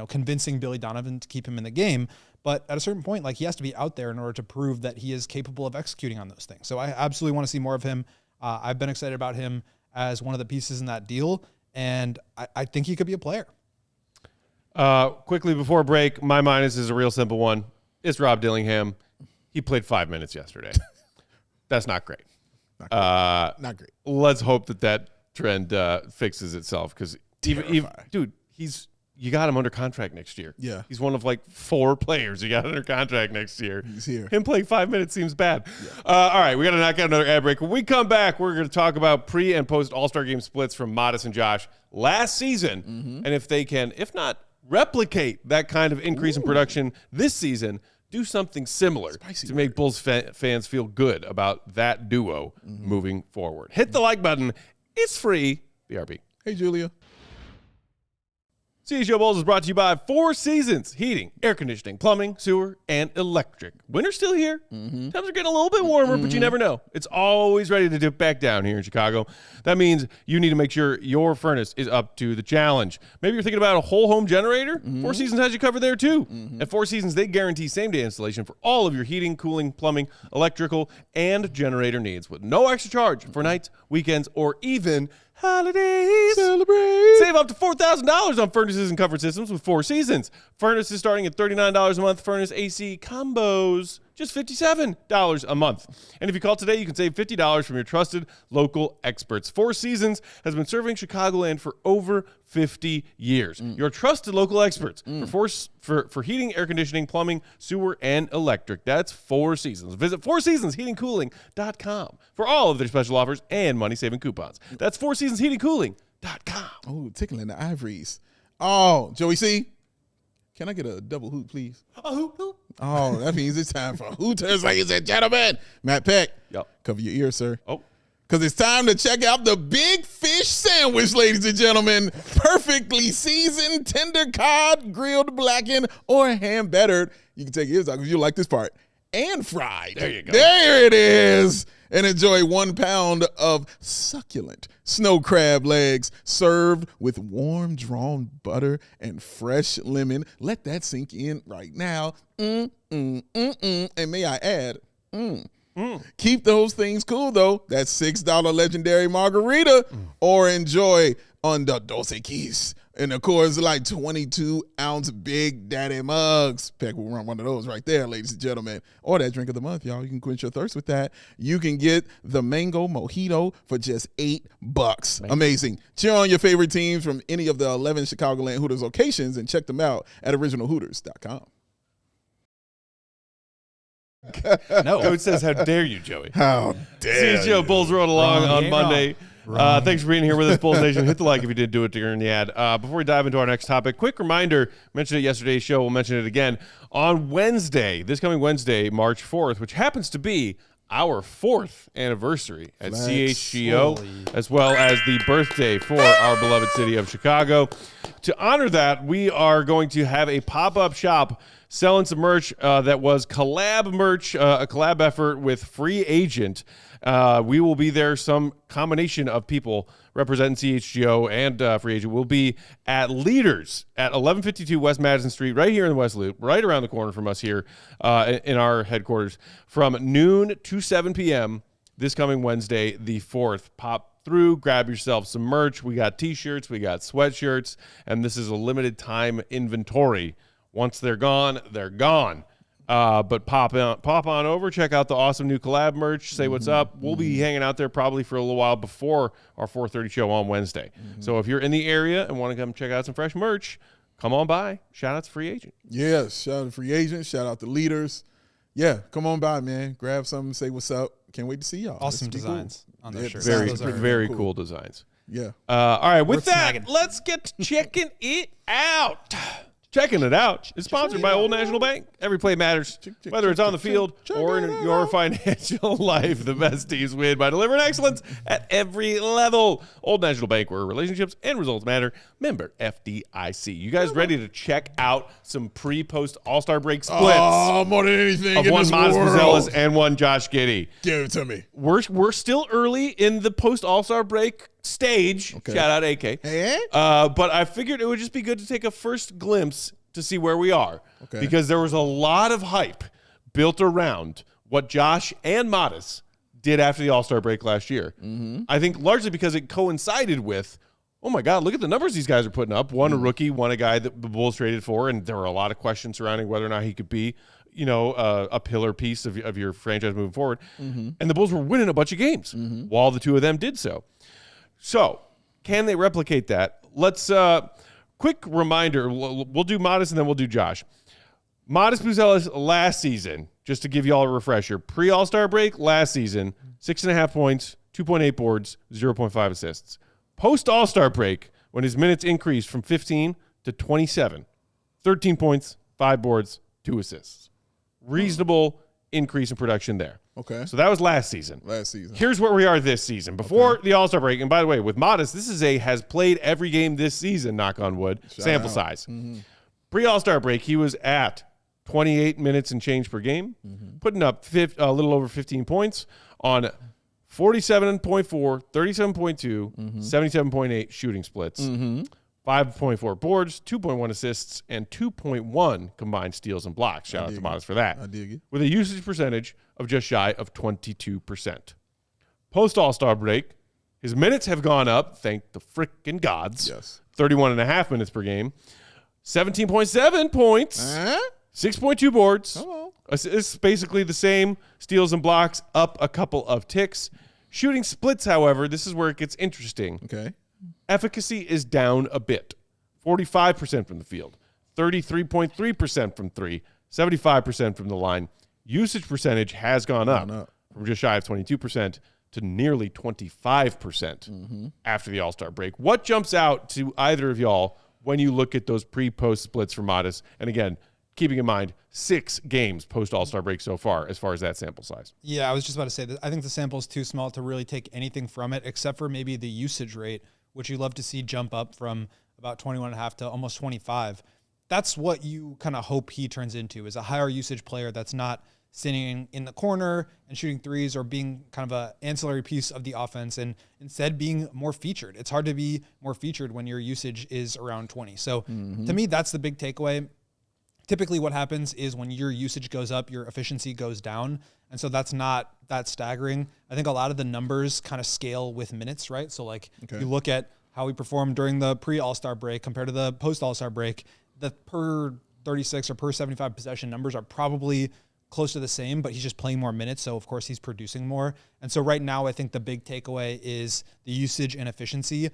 convincing Billy Donovan to keep him in the game. But at a certain point, like he has to be out there in order to prove that he is capable of executing on those things. So I absolutely want to see more of him. I've been excited about him as one of the pieces in that deal. And I think he could be a player. Quickly before break, my minus is a real simple one. It's Rob Dillingham. He played 5 minutes yesterday. That's not great. Not great. Let's hope that trend fixes itself because even dude, you got him under contract next year. Yeah. He's one of like 4 players you got under contract next year. He's here. Him playing 5 minutes seems bad. Yeah. All right, we got to knock out another ad break. When we come back, we're going to talk about pre- and post-All-Star game splits from Modest and Josh last season. And if they can, if not replicate that kind of increase in production this season, do something similar to make Bulls fans feel good about that duo moving forward. Hit the like button. It's free. BRB. Hey, Julia. CHGO Bulls is brought to you by 4 Seasons Heating, Air Conditioning, Plumbing, Sewer, and Electric. Winter's still here. Temps are getting a little bit warmer, but you never know. It's always ready to dip back down here in Chicago. That means you need to make sure your furnace is up to the challenge. Maybe you're thinking about a whole home generator? 4 Seasons has you covered there too. At 4 Seasons, they guarantee same-day installation for all of your heating, cooling, plumbing, electrical, and generator needs with no extra charge for nights, weekends, or even holidays. Celebrate. Save up to $4,000 on furnaces and comfort systems with 4 Seasons. Furnaces starting at $39 a month. Furnace AC combos, just $57 a month. And if you call today, you can save $50 from your trusted local experts. 4 Seasons has been serving Chicagoland for over 50 years. Your trusted local experts for heating, air conditioning, plumbing, sewer, and electric. That's 4 Seasons. Visit 4seasonsheatingcooling.com for all of their special offers and money-saving coupons. That's 4seasonsheatingcooling.com. Oh, tickling the ivories. Oh, Joey C., can I get a double hoot, please? A hoop. Oh, that means it's time for Hooters, ladies and gentlemen. Matt Peck, cover your ears, sir. Oh. Because it's time to check out the Big Fish Sandwich, ladies and gentlemen. Perfectly seasoned, tender cod, grilled, blackened, or hand-battered. You can take yours out because you like this part. And fried. There you go. There it is. And enjoy 1 pound of succulent snow crab legs served with warm drawn butter and fresh lemon. Let that sink in right now. And may I add, keep those things cool, though. That $6 legendary margarita. Or enjoy on the Dos Equis. And of course, like 22-ounce Big Daddy mugs. Peck will run one of those right there, ladies and gentlemen. Or that drink of the month, y'all. You can quench your thirst with that. You can get the Mango Mojito for just $8. Amazing. Cheer on your favorite teams from any of the 11 Chicagoland Hooters locations and check them out at originalhooters.com. No. Coach says, how dare you, Joey? How dare CHGO Bulls rode along on Monday. Wrong. Thanks for being here with us, Bulls Nation. Hit the like if you did do it during the ad. Before we dive into our next topic, quick reminder, mentioned it yesterday's show, we'll mention it again. On Wednesday, this coming Wednesday, March 4th, which happens to be our 4th anniversary at CHGO, as well as the birthday for our beloved city of Chicago. To honor that, we are going to have a pop-up shop selling some merch that was collab merch, a collab effort with Free Agent. We will be there. Some combination of people representing CHGO and Free Agent will be at Leaders at 1152 West Madison Street, right here in the West Loop, right around the corner from us here in our headquarters, from noon to 7 p.m. this coming Wednesday, the 4th. Pop through, grab yourself some merch. We got T-shirts, we got sweatshirts, and this is a limited time inventory. Once they're gone, they're gone. But pop on over, check out the awesome new collab merch, say what's up. We'll be hanging out there probably for a little while before our 4:30 show on Wednesday. So if you're in the area and want to come check out some fresh merch, come on by. Shout out to Free Agent. Yes, shout out to Free Agent, shout out to Leaders. Yeah, come on by, man. Grab something, say what's up. Can't wait to see y'all. Awesome This will be designs on those Yeah, shirts. Very, Those are very cool designs. Yeah. All right, with Worth that, snagging. let's get to checking it out. Checking it out is sponsored by Old National Bank. Every play matters, whether it's on the field or in your financial life. The best teams win by delivering excellence at every level. Old National Bank, where relationships and results matter. Member FDIC. You guys ready to check out some pre-post All-Star break splits Oh, more than anything of in one this Modest world. Buzelis and one Josh Giddey? Give it to me. We're still early in the post All-Star break stage. Okay. Shout out AK. Hey. But I figured it would just be good to take a first glimpse to see where we are. Okay. Because there was a lot of hype built around what Josh and Modest did after the All-Star break last year. Mm-hmm. I think largely because it coincided with, oh my God, look at the numbers these guys are putting up. One a rookie, one a guy that the Bulls traded for, and there were a lot of questions surrounding whether or not he could be, a pillar piece of your franchise moving forward. Mm-hmm. And the Bulls were winning a bunch of games while the two of them did so. So, can they replicate that? Let's quick reminder. We'll do Modest and then we'll do Josh. Modest Buzelis last season, just to give you all a refresher, pre-All-Star break last season, 6.5 points, 2.8 boards, 0.5 assists. Post-All-Star break, when his minutes increased from 15 to 27, 13 points, 5 boards, 2 assists. Reasonable increase in production there. Okay. So that was last season. Last season. Here's where we are this season. Before the All-Star break, and by the way, with Modest, this is has played every game this season, knock on wood, sample out. size. Pre-All-Star break, he was at 28 minutes and change per game, putting up a little over 15 points on 47.4, 37.2, 77.8 shooting splits, 5.4 boards, 2.1 assists, and 2.1 combined steals and blocks. Shout out to Modest for that. I dig it. With a usage percentage of just shy of 22%. Post-All-Star break, his minutes have gone up, thank the frickin' gods. Yes. 31.5 minutes per game, 17.7 points, 6.2 boards. Hello. It's basically the same steals and blocks, up a couple of ticks. Shooting splits, however, this is where it gets interesting. Okay. Efficacy is down a bit. 45% from the field, 33.3% from three, 75% from the line. Usage percentage has gone up from just shy of 22% to nearly 25% after the All-Star break. What jumps out to either of y'all when you look at those pre-post splits for Modest? And again, keeping in mind 6 games post-All-Star break so far as that sample size. Yeah, I was just about to say that I think the sample is too small to really take anything from it, except for maybe the usage rate, which you love to see jump up from about 21.5 to almost 25. That's what you kind of hope he turns into, is a higher usage player that's not sitting in the corner and shooting threes or being kind of an ancillary piece of the offense, and instead being more featured. It's hard to be more featured when your usage is around 20. So to me, that's the big takeaway. Typically what happens is when your usage goes up, your efficiency goes down. And so that's not that staggering. I think a lot of the numbers kind of scale with minutes, right? So like you look at how he performed during the pre-All-Star break compared to the post-All-Star break, the per 36 or per 75 possession numbers are probably close to the same, but he's just playing more minutes. So of course he's producing more. And so right now I think the big takeaway is the usage and efficiency.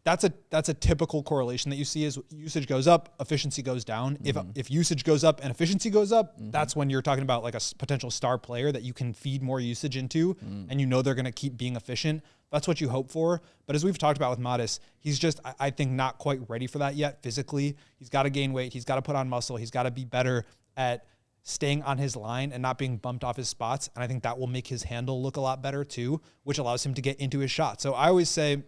That's a typical correlation that you see is usage goes up, efficiency goes down. If usage goes up and efficiency goes up, that's when you're talking about like a potential star player that you can feed more usage into, and you know they're going to keep being efficient. That's what you hope for. But as we've talked about with Modest, he's just, I think, not quite ready for that yet physically. He's got to gain weight. He's got to put on muscle. He's got to be better at staying on his line and not being bumped off his spots. And I think that will make his handle look a lot better too, which allows him to get into his shot. So I always say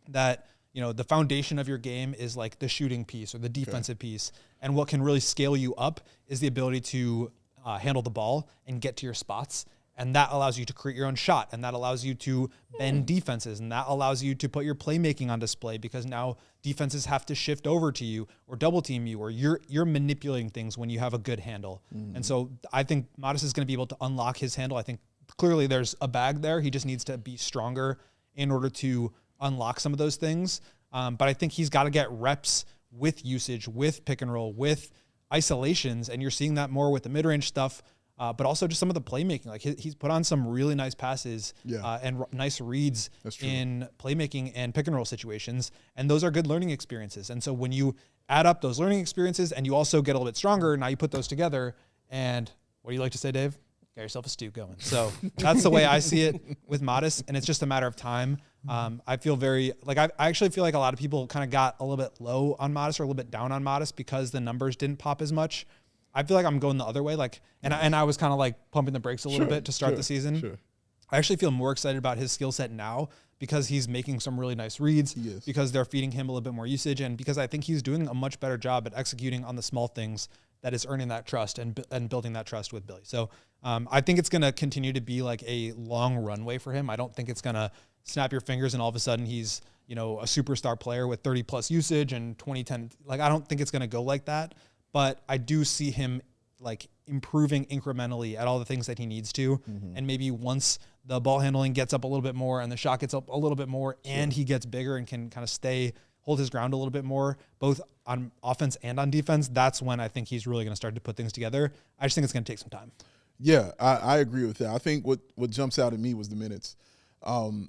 that, the foundation of your game is like the shooting piece or the defensive piece. And what can really scale you up is the ability to handle the ball and get to your spots. And that allows you to create your own shot. And that allows you to bend defenses. And that allows you to put your playmaking on display, because now defenses have to shift over to you or double team you, or you're manipulating things when you have a good handle. And so I think Modest is going to be able to unlock his handle. I think clearly there's a bag there. He just needs to be stronger in order to unlock some of those things. But I think he's got to get reps with usage, with pick and roll, with isolations. And you're seeing that more with the mid-range stuff, but also just some of the playmaking. Like he's put on some really nice passes and nice reads in playmaking and pick and roll situations. And those are good learning experiences. And so when you add up those learning experiences and you also get a little bit stronger, now you put those together. And what do you like to say, Dave? Got yourself a stew going. So that's the way I see it with Modest. And it's just a matter of time I feel very like I actually feel like a lot of people kind of got a little bit low on Modest or a little bit down on Modest because the numbers didn't pop as much. I feel like I'm going the other way. Like, and I was kind of like pumping the brakes a little bit to start the season. Sure. I actually feel more excited about his skill set now because he's making some really nice reads, because they're feeding him a little bit more usage, and because I think he's doing a much better job at executing on the small things that is earning that trust and building that trust with Billy. So I think it's going to continue to be like a long runway for him. I don't think it's going to snap your fingers and all of a sudden he's, a superstar player with 30 plus usage and 2010. Like, I don't think it's going to go like that, but I do see him like improving incrementally at all the things that he needs to. And maybe once the ball handling gets up a little bit more and the shot gets up a little bit more and he gets bigger and can kind of hold his ground a little bit more, both on offense and on defense, that's when I think he's really going to start to put things together. I just think it's going to take some time. Yeah, I agree with that. I think what jumps out at me was the minutes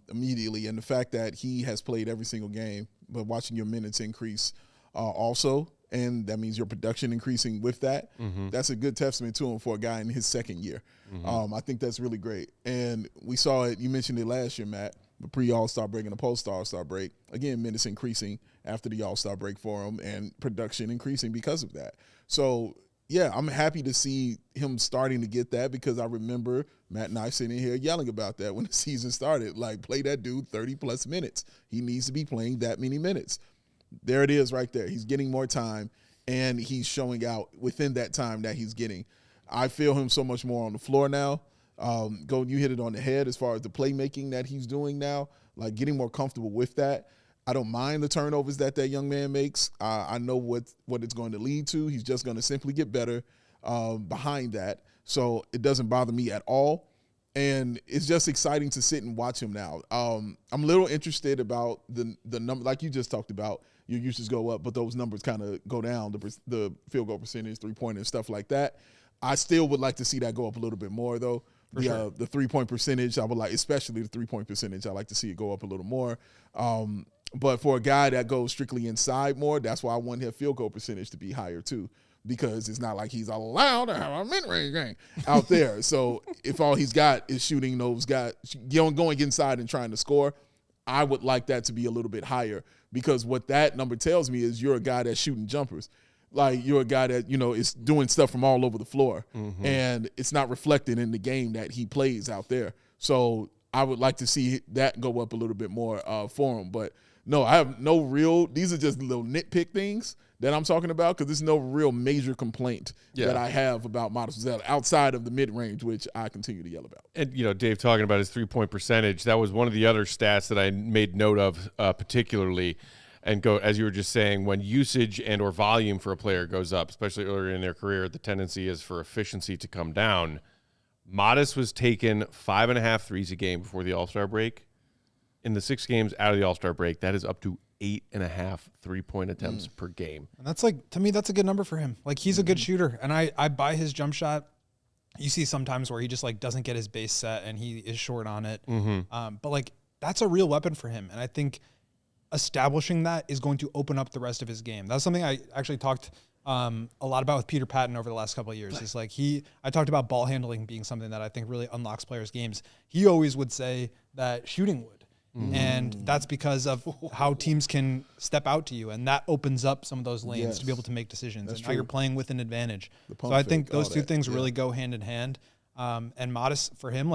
immediately, and the fact that he has played every single game, but watching your minutes increase also, and that means your production increasing with that. That's a good testament to him for a guy in his second year. I think that's really great. And we saw it, you mentioned it last year, Matt, the pre-All-Star break and the post-All-Star break. Again, minutes increasing after the All-Star break for him and production increasing because of that. So, yeah, I'm happy to see him starting to get that because I remember Matt and I sitting here yelling about that when the season started. Like, play that dude 30-plus minutes. He needs to be playing that many minutes. There it is right there. He's getting more time, and he's showing out within that time that he's getting. I feel him so much more on the floor now. You hit it on the head as far as the playmaking that he's doing now, like getting more comfortable with that. I don't mind the turnovers that young man makes. I know what it's going to lead to. He's just going to simply get better behind that. So it doesn't bother me at all. And it's just exciting to sit and watch him now. I'm a little interested about the number, like you just talked about. Your usage go up, but those numbers kind of go down, the field goal percentage, three-pointer, and stuff like that. I still would like to see that go up a little bit more, though. The three-point percentage, I would like, especially the three-point percentage, I like to see it go up a little more. But for a guy that goes strictly inside more, that's why I want his field goal percentage to be higher, too, because it's not like he's allowed to have a mid-range game out there. So if all he's got is shooting those guys, going inside and trying to score, I would like that to be a little bit higher, because what that number tells me is you're a guy that's shooting jumpers. Like, you're a guy that, is doing stuff from all over the floor, and it's not reflected in the game that he plays out there. So I would like to see that go up a little bit more for him. But, no, I have no real – these are just little nitpick things that I'm talking about, because there's no real major complaint that I have about Modest Buzelis outside of the mid-range, which I continue to yell about. And, Dave talking about his three-point percentage, that was one of the other stats that I made note of particularly. And as you were just saying, when usage and or volume for a player goes up, especially earlier in their career, the tendency is for efficiency to come down. Modest was taking 5.5 threes a game before the All-Star break. In the 6 games out of the All-Star break, that is up to 8.5 3-point attempts per game. And that's to me, that's a good number for him. Like, he's a good shooter, and I buy his jump shot. You see sometimes where he just doesn't get his base set and he is short on it. But that's a real weapon for him. And I think establishing that is going to open up the rest of his game. That's something I actually talked a lot about with Peter Patton over the last couple of years. It's I talked about ball handling being something that I think really unlocks players' games. He always would say that shooting would. And that's because of how teams can step out to you, and that opens up some of those lanes to be able to make decisions. That's and true. Now you're playing with an advantage. So I think those two things really go hand in hand. And Modest, for him,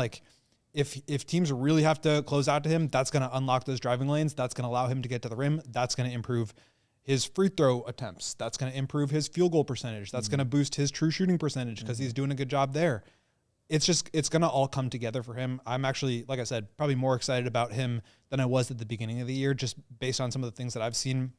if teams really have to close out to him, that's going to unlock those driving lanes. That's going to allow him to get to the rim. That's going to improve his free throw attempts. That's going to improve his field goal percentage. That's going to boost his true shooting percentage because he's doing a good job there. It's going to all come together for him. I'm actually, like I said, probably more excited about him than I was at the beginning of the year, just based on some of the things that I've seen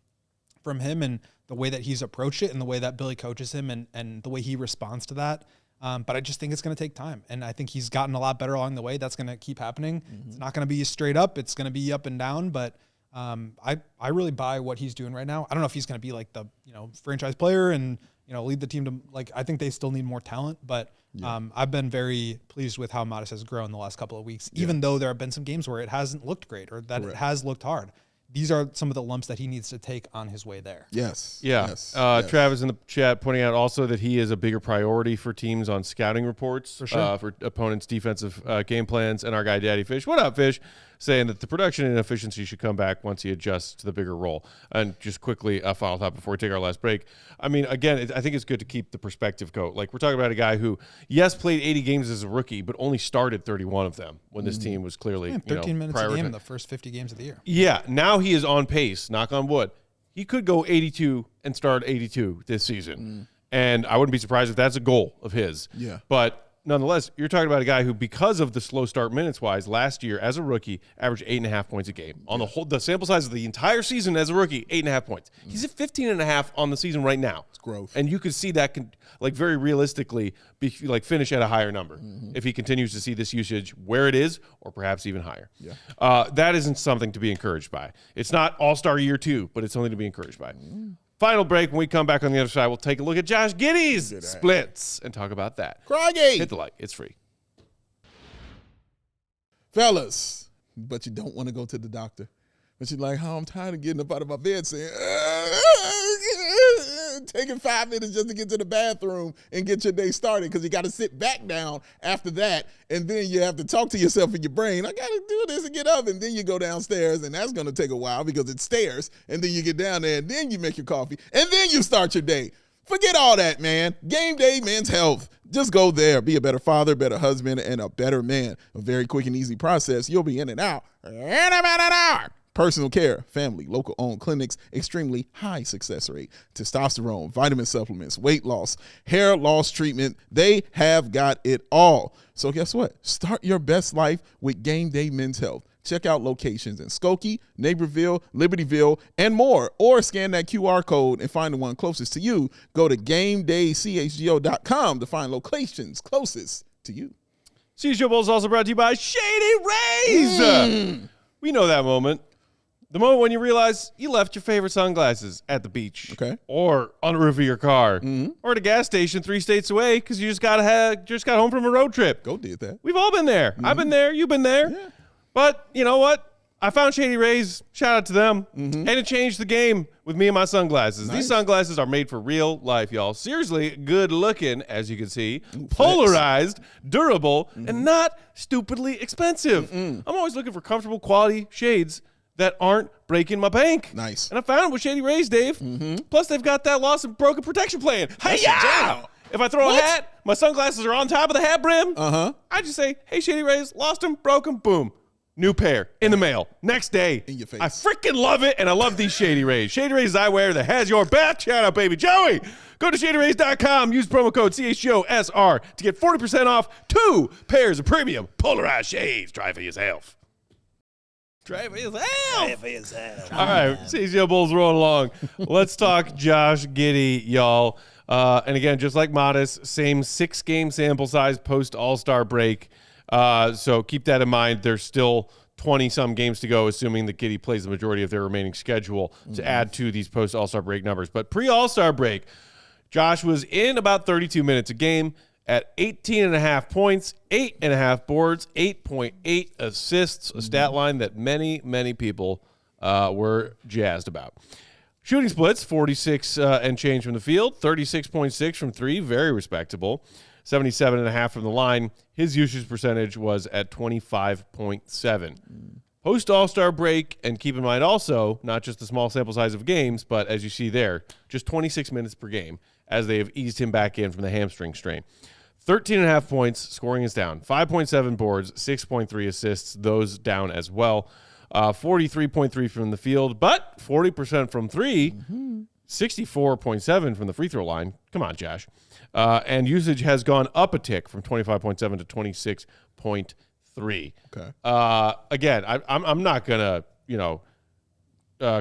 from him and the way that he's approached it and the way that Billy coaches him and the way he responds to that. But I just think it's going to take time. And I think he's gotten a lot better along the way. That's going to keep happening. It's not going to be straight up. It's going to be up and down. But I really buy what he's doing right now. I don't know if he's going to be the franchise player and lead the team to I think they still need more talent. But I've been very pleased with how Modest has grown the last couple of weeks, even though there have been some games where it hasn't looked great or that it has looked hard. These are some of the lumps that he needs to take on his way there. Yes. Yeah. Yes. Travis in the chat pointing out also that he is a bigger priority for teams on scouting reports for opponents' defensive game plans. And our guy, Daddy Fish. What up, Fish? saying that the production and efficiency should come back once he adjusts to the bigger role. And just quickly, a final thought before we take our last break. I mean, again, I think it's good to keep the perspective go. Like, we're talking about a guy who, yes, played 80 games as a rookie, but only started 31 of them when this team was clearly 13 minutes a game in the first 50 games of the year. Yeah, now he is on pace, knock on wood. He could go 82 and start 82 this season. And I wouldn't be surprised if that's a goal of his. Yeah. But nonetheless, you're talking about a guy who, because of the slow start minutes-wise, last year as a rookie, averaged 8.5 points a game. On the sample size of the entire season as a rookie, 8.5 points. He's at 15.5 on the season right now. It's growth. And you could see that can, like, very realistically be like finish at a higher number if he continues to see this usage where it is, or perhaps even higher. Yeah. That isn't something to be encouraged by. It's not all-star year 2, but it's something to be encouraged by. Final break. When we come back on the other side, we'll take a look at Josh Giddey's splits and talk about that. Craigie. Hit the like. It's free. Fellas, but you don't want to go to the doctor. But you're like, oh, I'm tired of getting up out of my bed saying, taking 5 minutes just to get to the bathroom and get your day started because you got to sit back down after that, and then you have to talk to yourself in your brain, I got to do this and get up, and then you go downstairs, and that's going to take a while because it's stairs, and then you get down there, and then you make your coffee, and then you start your day. Forget all that, man. Game Day Men's Health. Just go there. Be a better father, better husband, and a better man. A very quick and easy process. You'll be in and out in about an hour. Personal care, family, local-owned clinics, extremely high success rate. Testosterone, vitamin supplements, weight loss, hair loss treatment. They have got it all. So guess what? Start your best life with Game Day Men's Health. Check out locations in Skokie, Naperville, Libertyville, and more. Or scan that QR code and find the one closest to you. Go to GameDayCHGO.com to find locations closest to you. CHGO Bulls also brought to you by Shady Rays. We know that moment. The moment when you realize you left your favorite sunglasses at the beach, Okay, or on the roof of your car, or at a gas station 3 states away because you just got home from a road trip. Go did that. We've all been there. I've been there. You've been there. Yeah. But you know what? I found Shady Rays. Shout out to them. And it changed the game with me and my sunglasses. Nice. These sunglasses are made for real life, y'all. Seriously good looking, as you can see. Flex. Polarized, durable, and not stupidly expensive. I'm always looking for comfortable quality shades that aren't breaking my bank. Nice. And I found it with Shady Rays, Dave. Plus, they've got that loss and broken protection plan. That's your jam. If I throw a hat, my sunglasses are on top of the hat brim. I just say, hey, Shady Rays, lost them, broke them, boom. New pair in the mail. Next day. In your face. I freaking love it, and I love these Shady Rays. Shady Rays eyewear that has your back. Shout out, baby. Joey, go to ShadyRays.com. Use promo code CHGOSR to get 40% off 2 pairs of premium polarized shades. Try for yourself. Try for yourself. All right, CHGO Bulls rolling along. Let's talk Josh Giddey, y'all. And again, just like Modest, same 6-game sample size post All-Star break. So keep that in mind. There's still 20-some games to go, assuming that Giddey plays the majority of their remaining schedule to add to these post All-Star break numbers. But pre-All-Star break, Josh was in about 32 minutes a game at 18.5 points, 8.5 boards, 8.8 assists, a stat line that many, many people were jazzed about. Shooting splits, 46 and change from the field, 36.6 from 3, very respectable. 77.5 from the line. His usage percentage was at 25.7. Post All-Star break, and keep in mind also, not just the small sample size of games, but as you see there, just 26 minutes per game as they have eased him back in from the hamstring strain. 13.5 points, scoring is down. 5.7 boards, 6.3 assists, those down as well. 43.3 from the field, but 40% from 3, 64.7 from the free throw line. Come on, Josh. And usage has gone up a tick from 25.7 to 26.3. Okay. Again, I'm not gonna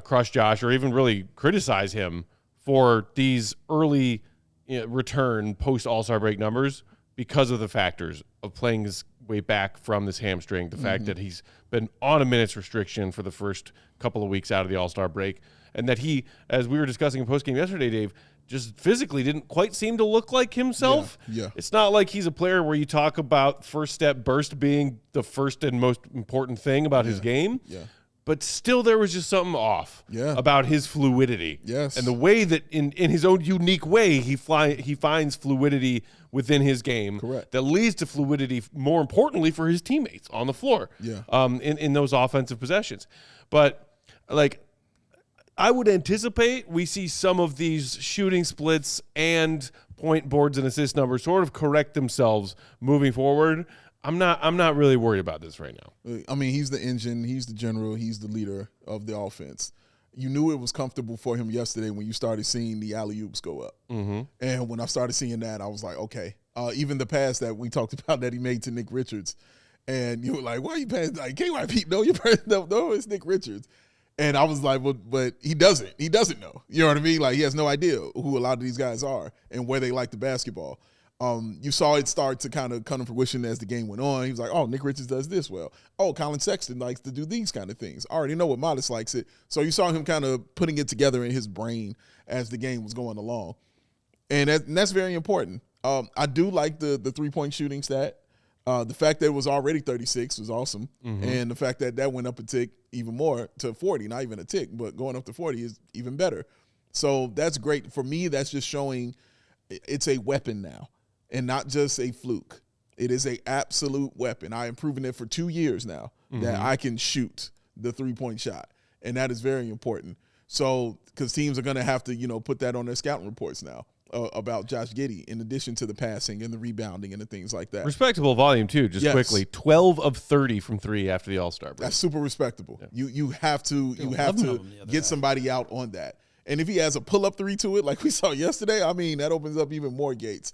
crush Josh or even really criticize him for these early return post All-Star break numbers because of the factors of playing his way back from this hamstring, the fact that he's been on a minutes restriction for the first couple of weeks out of the All-Star break, and that he, as we were discussing in postgame yesterday, Dave, just physically didn't quite seem to look like himself. Yeah. It's not like he's a player where you talk about first step burst being the first and most important thing about his game. Yeah. but still there was just something off about his fluidity. Yes. And the way that in his own unique way, he finds fluidity within his game. Correct. That leads to fluidity, more importantly, for his teammates on the floor. Yeah. In those offensive possessions. But, like, I would anticipate we see some of these shooting splits and point, boards, and assist numbers sort of correct themselves moving forward. I'm not really worried about this right now. I mean, he's the engine, he's the general, he's the leader of the offense. You knew it was comfortable for him yesterday when you started seeing the alley-oops go up. Mm-hmm. And when I started seeing that, I was like, okay. Even the pass that we talked about that he made to Nick Richards, and you were like, why are you passing? Like, KYP, no, it's Nick Richards. And I was like, well, but he doesn't know. You know what I mean? Like, he has no idea who a lot of these guys are and where they like the basketball. You saw it start to kind of come to fruition as the game went on. He was like, oh, Nick Richards does this well. Oh, Colin Sexton likes to do these kind of things. I already know what Modest likes it. So you saw him kind of putting it together in his brain as the game was going along. And that's very important. I do like the three-point shooting stat. The fact that it was already 36 was awesome. Mm-hmm. And the fact that went up a tick even more to 40, not even a tick, but going up to 40 is even better. So that's great. For me, that's just showing it's a weapon now. And not just a fluke. It is an absolute weapon. I am proving it for 2 years now that I can shoot the three-point shot. And that is very important. So, because teams are going to have to, put that on their scouting reports now about Josh Giddey, in addition to the passing and the rebounding and the things like that. Respectable volume, too, just quickly. 12 of 30 from 3 after the All-Star break. That's super respectable. Yeah. You have to get somebody out on that. And if he has a pull-up three to it, like we saw yesterday, I mean, that opens up even more gates.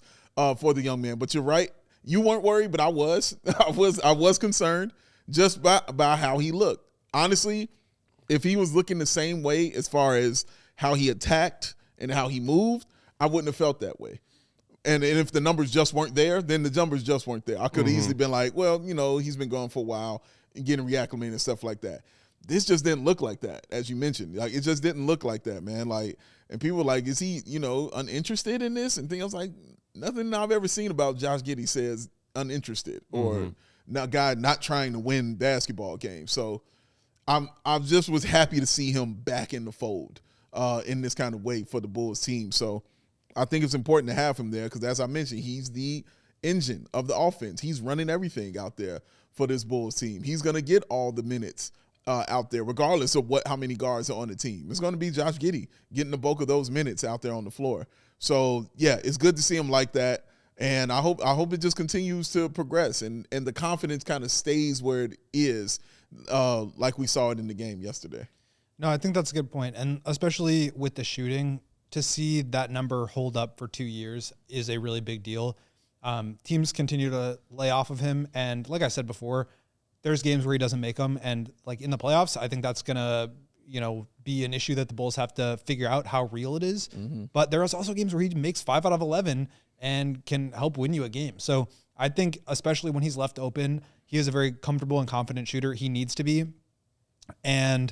For the young man. But you're right. You weren't worried, but I was. I was concerned just by how he looked. Honestly, if he was looking the same way as far as how he attacked and how he moved, I wouldn't have felt that way. And if the numbers just weren't there, then the numbers just weren't there. I could have easily been like, well, he's been gone for a while and getting reacclimated and stuff like that. This just didn't look like that, as you mentioned. Like, it just didn't look like that, man. Like, and people were like, is he, uninterested in this? And things. I was like, nothing I've ever seen about Josh Giddey says uninterested or not trying to win basketball games. So I just was happy to see him back in the fold in this kind of way for the Bulls team. So I think it's important to have him there because, as I mentioned, he's the engine of the offense. He's running everything out there for this Bulls team. He's going to get all the minutes out there, regardless of how many guards are on the team. It's going to be Josh Giddey getting the bulk of those minutes out there on the floor. So, yeah, it's good to see him like that, and I hope it just continues to progress and the confidence kind of stays where it is, like we saw it in the game yesterday. No, I think that's a good point, and especially with the shooting, to see that number hold up for 2 years is a really big deal. Teams continue to lay off of him, and like I said before, there's games where he doesn't make them, and like in the playoffs, I think that's going to be an issue that the Bulls have to figure out how real it is. Mm-hmm. But there is also games where he makes 5 out of 11 and can help win you a game. So I think, especially when he's left open, he is a very comfortable and confident shooter. He needs to be. And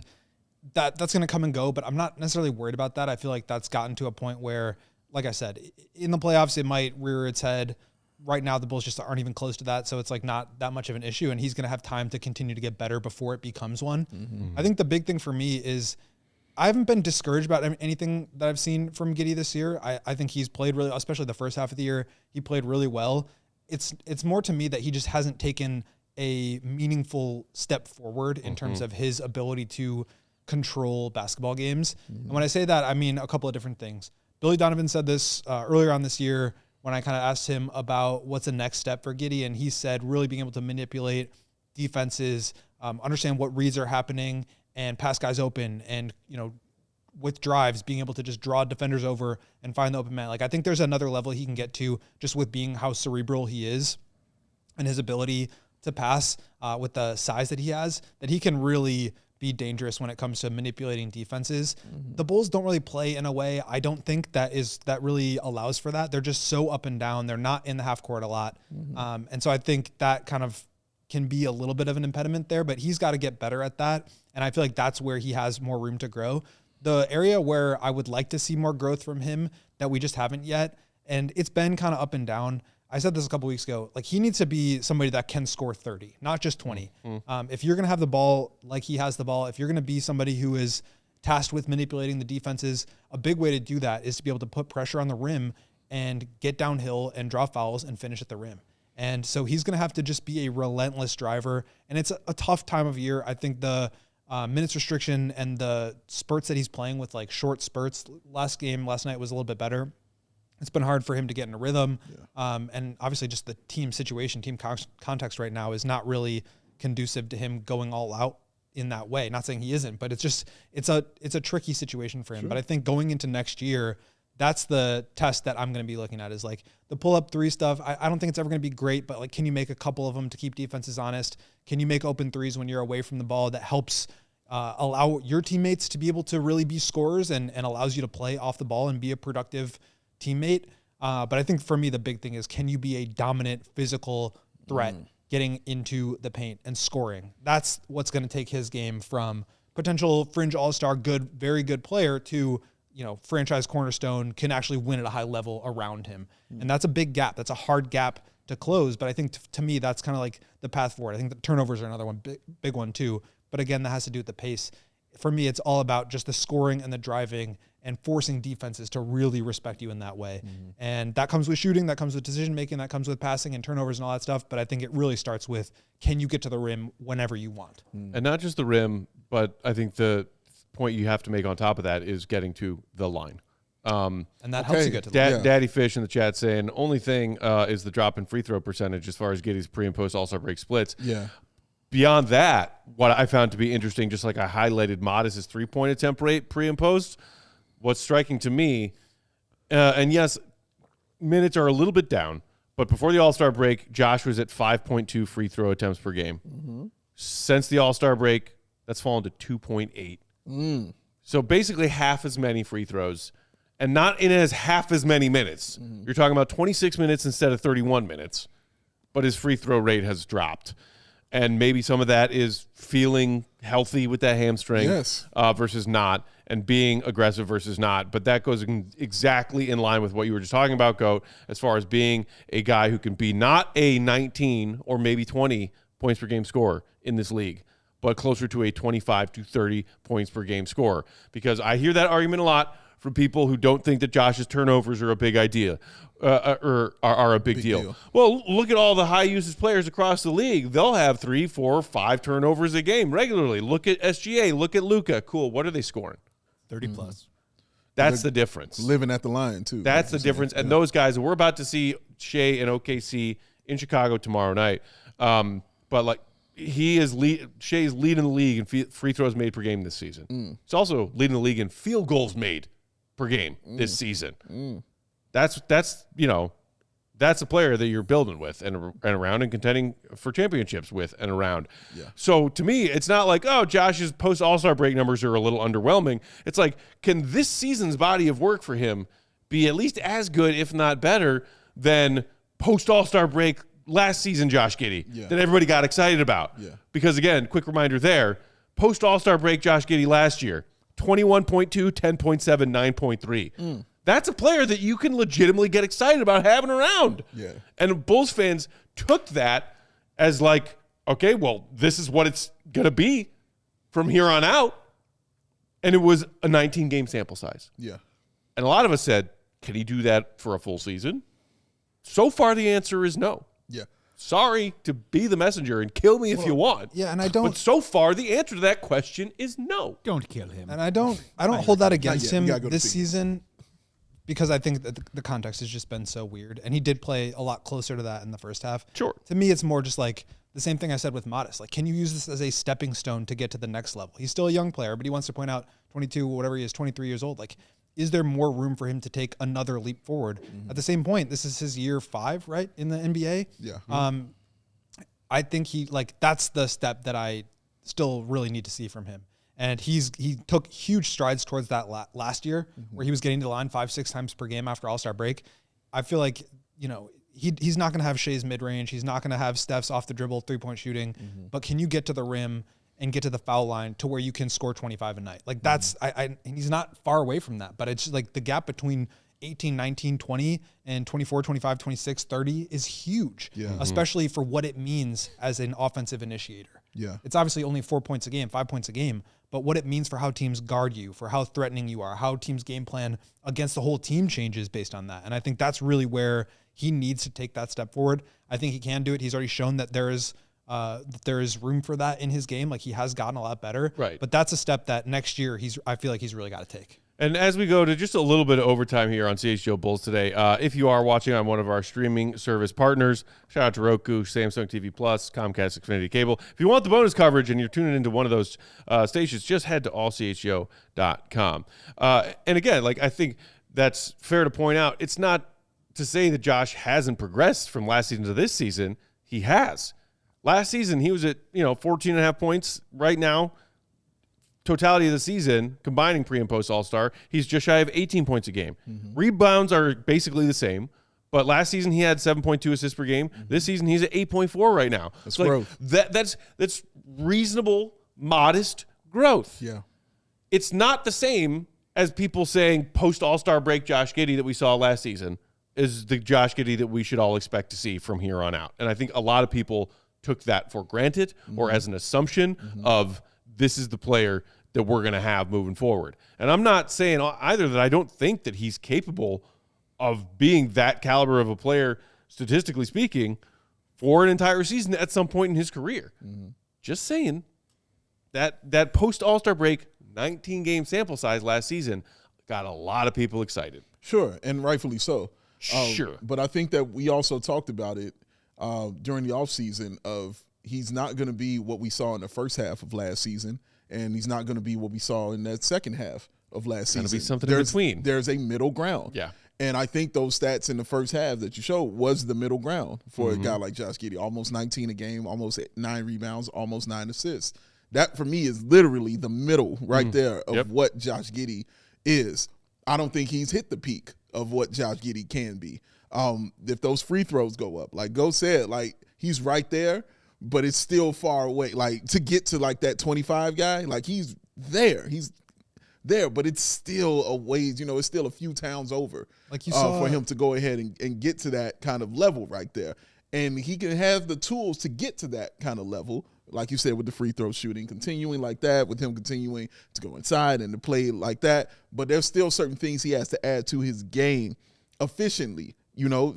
that's going to come and go, but I'm not necessarily worried about that. I feel like that's gotten to a point where, like I said, in the playoffs, it might rear its head. Right now, the Bulls just aren't even close to that, so it's like not that much of an issue, and he's going to have time to continue to get better before it becomes one. Mm-hmm. I think the big thing for me is I haven't been discouraged about anything that I've seen from Giddey this year. I think he's played really, especially the first half of the year, he played really well. It's more to me that he just hasn't taken a meaningful step forward in terms of his ability to control basketball games. Mm-hmm. And when I say that, I mean a couple of different things. Billy Donovan said this earlier on this year when I kind of asked him about what's the next step for Giddey, and he said really being able to manipulate defenses, understand what reads are happening, and pass guys open, and with drives, being able to just draw defenders over and find the open man. Like, I think there's another level he can get to just with being how cerebral he is and his ability to pass with the size that he has, that he can really be dangerous when it comes to manipulating defenses. Mm-hmm. The Bulls don't really play in a way, I don't think, that really allows for that. They're just so up and down. They're not in the half court a lot. Mm-hmm. And so I think that kind of can be a little bit of an impediment there, but he's got to get better at that. And I feel like that's where he has more room to grow. The area where I would like to see more growth from him that we just haven't yet, and it's been kind of up and down, I said this a couple weeks ago, like he needs to be somebody that can score 30, not just 20. If you're going to have the ball like he has the ball, if you're going to be somebody who is tasked with manipulating the defenses, a big way to do that is to be able to put pressure on the rim and get downhill and draw fouls and finish at the rim. And so he's going to have to just be a relentless driver. And it's a tough time of year. I think the minutes restriction and the spurts that he's playing with, like short spurts, last night was a little bit better. It's been hard for him to get in a rhythm. And obviously just the team situation, context right now is not really conducive to him going all out in that way. Not saying he isn't, but it's a tricky situation for him. Sure. But I think going into next year, that's the test that I'm going to be looking at, is like the pull-up three stuff. I don't think it's ever going to be great, but like, can you make a couple of them to keep defenses honest? Can you make open threes when you're away from the ball that helps allow your teammates to be able to really be scorers and allows you to play off the ball and be a productive teammate? But I think for me, the big thing is, can you be a dominant physical threat getting into the paint and scoring? That's what's going to take his game from potential fringe all-star, very good player to, franchise cornerstone, can actually win at a high level around him. And that's a big gap. That's a hard gap to close. But I think to me, that's kind of like the path forward. I think the turnovers are another one, big one too. But again, that has to do with the pace. For me, it's all about just the scoring and the driving and forcing defenses to really respect you in that way. And that comes with shooting, that comes with decision-making, that comes with passing and turnovers and all that stuff. But I think it really starts with, can you get to the rim whenever you want? And not just the rim, but I think the point you have to make on top of that is getting to the line. And that helps you get to the line. Daddy Fish in the chat saying, only thing is the drop in free throw percentage as far as Giddey's pre and post all-star break splits. Yeah. Beyond that, what I found to be interesting, just like I highlighted Modest's three-point attempt rate pre and post, what's striking to me, and yes, minutes are a little bit down, but before the all-star break, Josh was at 5.2 free throw attempts per game. Since the all-star break, that's fallen to 2.8. So basically half as many free throws, and not in as half as many minutes. You're talking about 26 minutes instead of 31 minutes, but his free throw rate has dropped. And maybe some of that is feeling healthy with that hamstring versus not, and being aggressive versus not. But that goes exactly in line with what you were just talking about, Goat, as far as being a guy who can be not a 19 or maybe 20 points per game scorer in this league, but closer to a 25 to 30 points per game scorer. Because I hear that argument a lot from people who don't think that Josh's turnovers are a big idea or are a big deal. Well, look at all the high usage players across the league. They'll have 3, 4, 5 turnovers a game regularly. Look at SGA. Look at Luka. Cool. What are they scoring? 30 plus. That's the difference. Living at the line, too. That's the difference. And those guys, we're about to see Shea and OKC in Chicago tomorrow night. But like, Shea is leading the league in free throws made per game this season. He's also leading the league in field goals made per game this season. That's a player that you're building with and around and contending for championships with and around. Yeah. So to me, it's not like, oh, Josh's post all-star break numbers are a little underwhelming. It's like, can this season's body of work for him be at least as good, if not better, than post all-star break last season Josh Giddey that everybody got excited about? Because again, quick reminder there, post all-star break Josh Giddey last year, 21.2, 10.7, 9.3. That's a player that you can legitimately get excited about having around. Yeah. And Bulls fans took that as like, okay, well, this is what it's going to be from here on out. And it was a 19-game sample size. Yeah. And a lot of us said, can he do that for a full season? So far, the answer is no. Yeah. Sorry to be the messenger and kill me if you want. Yeah, and I don't. But so far, the answer to that question is no. Don't kill him. And I don't hold that against him this season, because I think that the context has just been so weird. And he did play a lot closer to that in the first half. Sure. To me, it's more just like the same thing I said with Modest. Like, can you use this as a stepping stone to get to the next level? He's still a young player, but he wants to point out 22, whatever he is, 23 years old. Like, is there more room for him to take another leap forward? At the same point, this is his year 5, right, in the NBA? Yeah. I think that's the step that I still really need to see from him. And he took huge strides towards that last year, where he was getting to the line 5-6 times per game after All-Star break. I feel like, he's not going to have Shea's mid-range. He's not going to have Steph's off the dribble 3-point shooting. But can you get to the rim and get to the foul line to where you can score 25 a night? Like, that's and he's not far away from that. But it's like the gap between 18, 19, 20, and 24, 25, 26, 30 is huge, especially for what it means as an offensive initiator. Yeah. It's obviously only 4 points a game, 5 points a game, but what it means for how teams guard you, for how threatening you are, how teams game plan against the whole team changes based on that. And I think that's really where he needs to take that step forward. I think he can do it. He's already shown that there is room for that in his game. Like, he has gotten a lot better. Right. But that's a step that next year I feel like he's really got to take. And as we go to just a little bit of overtime here on CHGO Bulls today, if you are watching on one of our streaming service partners, shout out to Roku, Samsung TV Plus, Comcast, Xfinity Cable. If you want the bonus coverage and you're tuning into one of those stations, just head to allchgo.com. And again, like, I think that's fair to point out. It's not to say that Josh hasn't progressed from last season to this season. He has. Last season, he was at 14.5 points. Right now, totality of the season, combining pre and post All-Star, he's just shy of 18 points a game. Rebounds are basically the same, but last season he had 7.2 assists per game. This season he's at 8.4 right now. That's so growth. That's reasonable, modest growth. Yeah. It's not the same as people saying post All-Star break Josh Giddey that we saw last season is the Josh Giddey that we should all expect to see from here on out. And I think a lot of people took that for granted or as an assumption of this is the player that we're going to have moving forward. And I'm not saying either that I don't think that he's capable of being that caliber of a player, statistically speaking, for an entire season at some point in his career. Just saying that post-All-Star break 19-game sample size last season got a lot of people excited. Sure, and rightfully so. Sure. But I think that we also talked about it during the offseason of he's not going to be what we saw in the first half of last season, and he's not going to be what we saw in that second half of last season. Going to be something in between. There's a middle ground. Yeah. And I think those stats in the first half that you showed was the middle ground for a guy like Josh Giddey. Almost 19 a game, almost 9 rebounds, almost 9 assists. That, for me, is literally the middle right there of what Josh Giddey is. I don't think he's hit the peak of what Josh Giddey can be. If those free throws go up, like Go said, like, he's right there, but it's still far away. Like, to get to, like, that 25 guy, like, he's there. He's there, but it's still a ways, it's still a few towns over Like you saw, for him to go ahead and get to that kind of level right there. And he can have the tools to get to that kind of level, like you said, with the free throw shooting, continuing like that, with him continuing to go inside and to play like that. But there's still certain things he has to add to his game efficiently,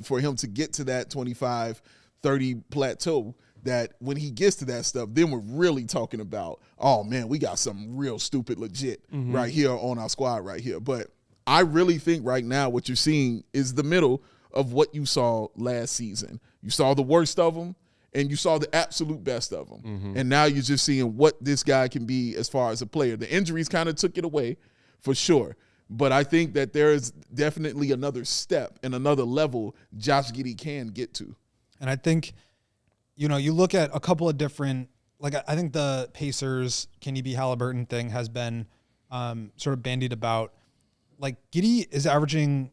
for him to get to that 25, 30 plateau, that when he gets to that stuff, then we're really talking about, oh, man, we got something real stupid legit right here on our squad right here. But I really think right now what you're seeing is the middle of what you saw last season. You saw the worst of them, and you saw the absolute best of them. And now you're just seeing what this guy can be as far as a player. The injuries kind of took it away for sure. But I think that there is definitely another step and another level Josh Giddey can get to. and I think, you look at a couple of different, like, I think the Pacers, Kenny B. Halliburton thing has been sort of bandied about. Like, Giddey is averaging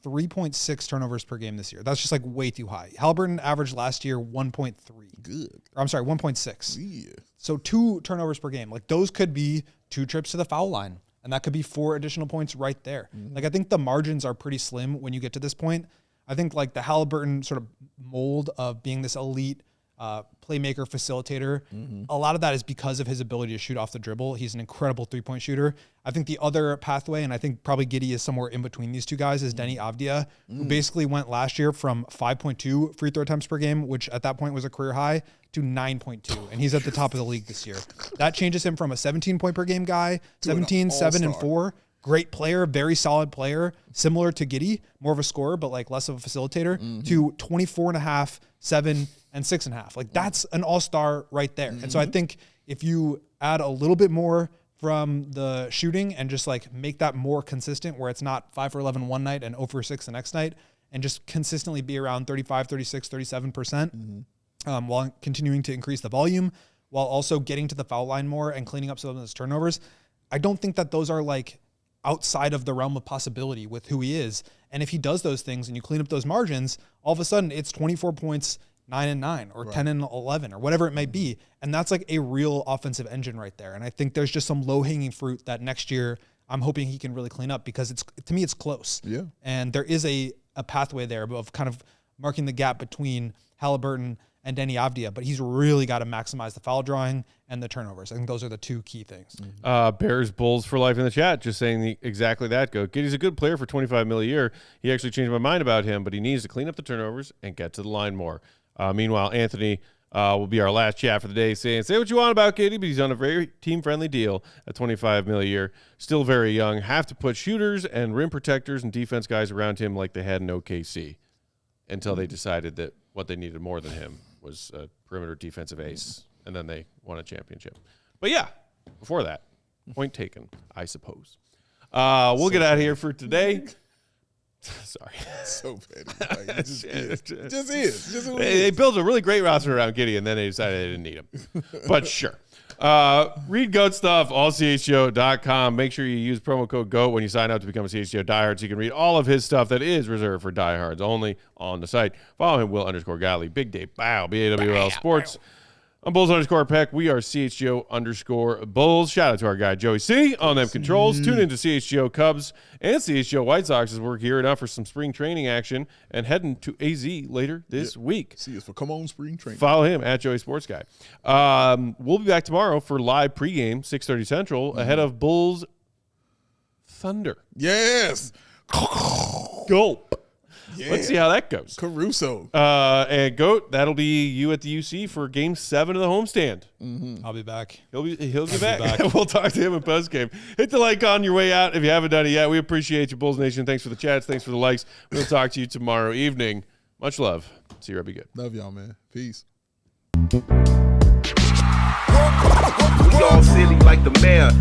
3.6 turnovers per game this year. That's just, like, way too high. Halliburton averaged last year 1.3. Good. I'm sorry, 1.6. Yeah. So 2 turnovers per game. Like, those could be 2 trips to the foul line, and that could be 4 additional points right there. Like, I think the margins are pretty slim when you get to this point. I think, like, the Halliburton sort of mold of being this elite playmaker, facilitator, a lot of that is because of his ability to shoot off the dribble. He's an incredible 3-point shooter. I think the other pathway, and I think probably Giddey is somewhere in between these two guys, is Denny Avdia, who basically went last year from 5.2 free throw attempts per game, which at that point was a career high, to 9.2, and he's at the top of the league this year. That changes him from a 17-point per game guy, 17, 7, and 4. Great player, very solid player, similar to Giddey, more of a scorer, but like less of a facilitator, to 24.5, 7, and 6.5. Like, that's an all-star right there. And so I think if you add a little bit more from the shooting and just like make that more consistent, where it's not 5 for 11 one night and 0 for 6 the next night, and just consistently be around 35, 36, 37%, while continuing to increase the volume, while also getting to the foul line more and cleaning up some of those turnovers, I don't think that those are like outside of the realm of possibility with who he is. And if he does those things and you clean up those margins, all of a sudden it's 24 points, 9 and 9, or 10 and 11, or whatever it may be. And that's like a real offensive engine right there. And I think there's just some low hanging fruit that next year I'm hoping he can really clean up because to me it's close. Yeah. And there is a pathway there of kind of marking the gap between Halliburton and Denny Avdia, but he's really got to maximize the foul drawing and the turnovers. I think those are the two key things. Bears Bulls for life in the chat, just saying exactly that. Giddey's a good player for $25 million a year. He actually changed my mind about him, but he needs to clean up the turnovers and get to the line more. Meanwhile, Anthony will be our last chat for the day, saying, say what you want about Giddey, but he's on a very team-friendly deal at $25 million a year. Still very young. Have to put shooters and rim protectors and defense guys around him like they had in OKC until they decided that what they needed more than him was a perimeter defensive ace, and then they won a championship. But yeah, before that, point taken, I suppose. We'll get out of here for today. Sorry. So petty. Like, it just is. Just is. Just They built a really great roster around Giddey, and then they decided they didn't need him. But sure. Read GOAT stuff, allchgo.com. Make sure you use promo code GOAT when you sign up to become a CHGO diehard so you can read all of his stuff that is reserved for diehards only on the site. Follow him, Will_Gottlieb, Big Dave Bow, BAWL Sports. I'm Bulls_Peck. We are CHGO_Bulls. Shout out to our guy Joey C on them controls. Tune into CHGO Cubs and CHGO White Sox as we're gearing up for some spring training action and heading to AZ later this week. See us for Come On Spring Training. Follow him at Joey Sports Guy. We'll be back tomorrow for live pregame, 6:30 Central, ahead of Bulls Thunder. Yes. Gulp. Yeah. Let's see how that goes. Caruso. And Goat, that'll be you at the UC for Game 7 of the homestand. I'll be back. He'll be back. We'll talk to him in postgame. Hit the like on your way out if you haven't done it yet. We appreciate you, Bulls Nation. Thanks for the chats. Thanks for the likes. We'll talk to you tomorrow evening. Much love. See you, Rob. Be good. Love y'all, man. Peace. We all silly like the mayor.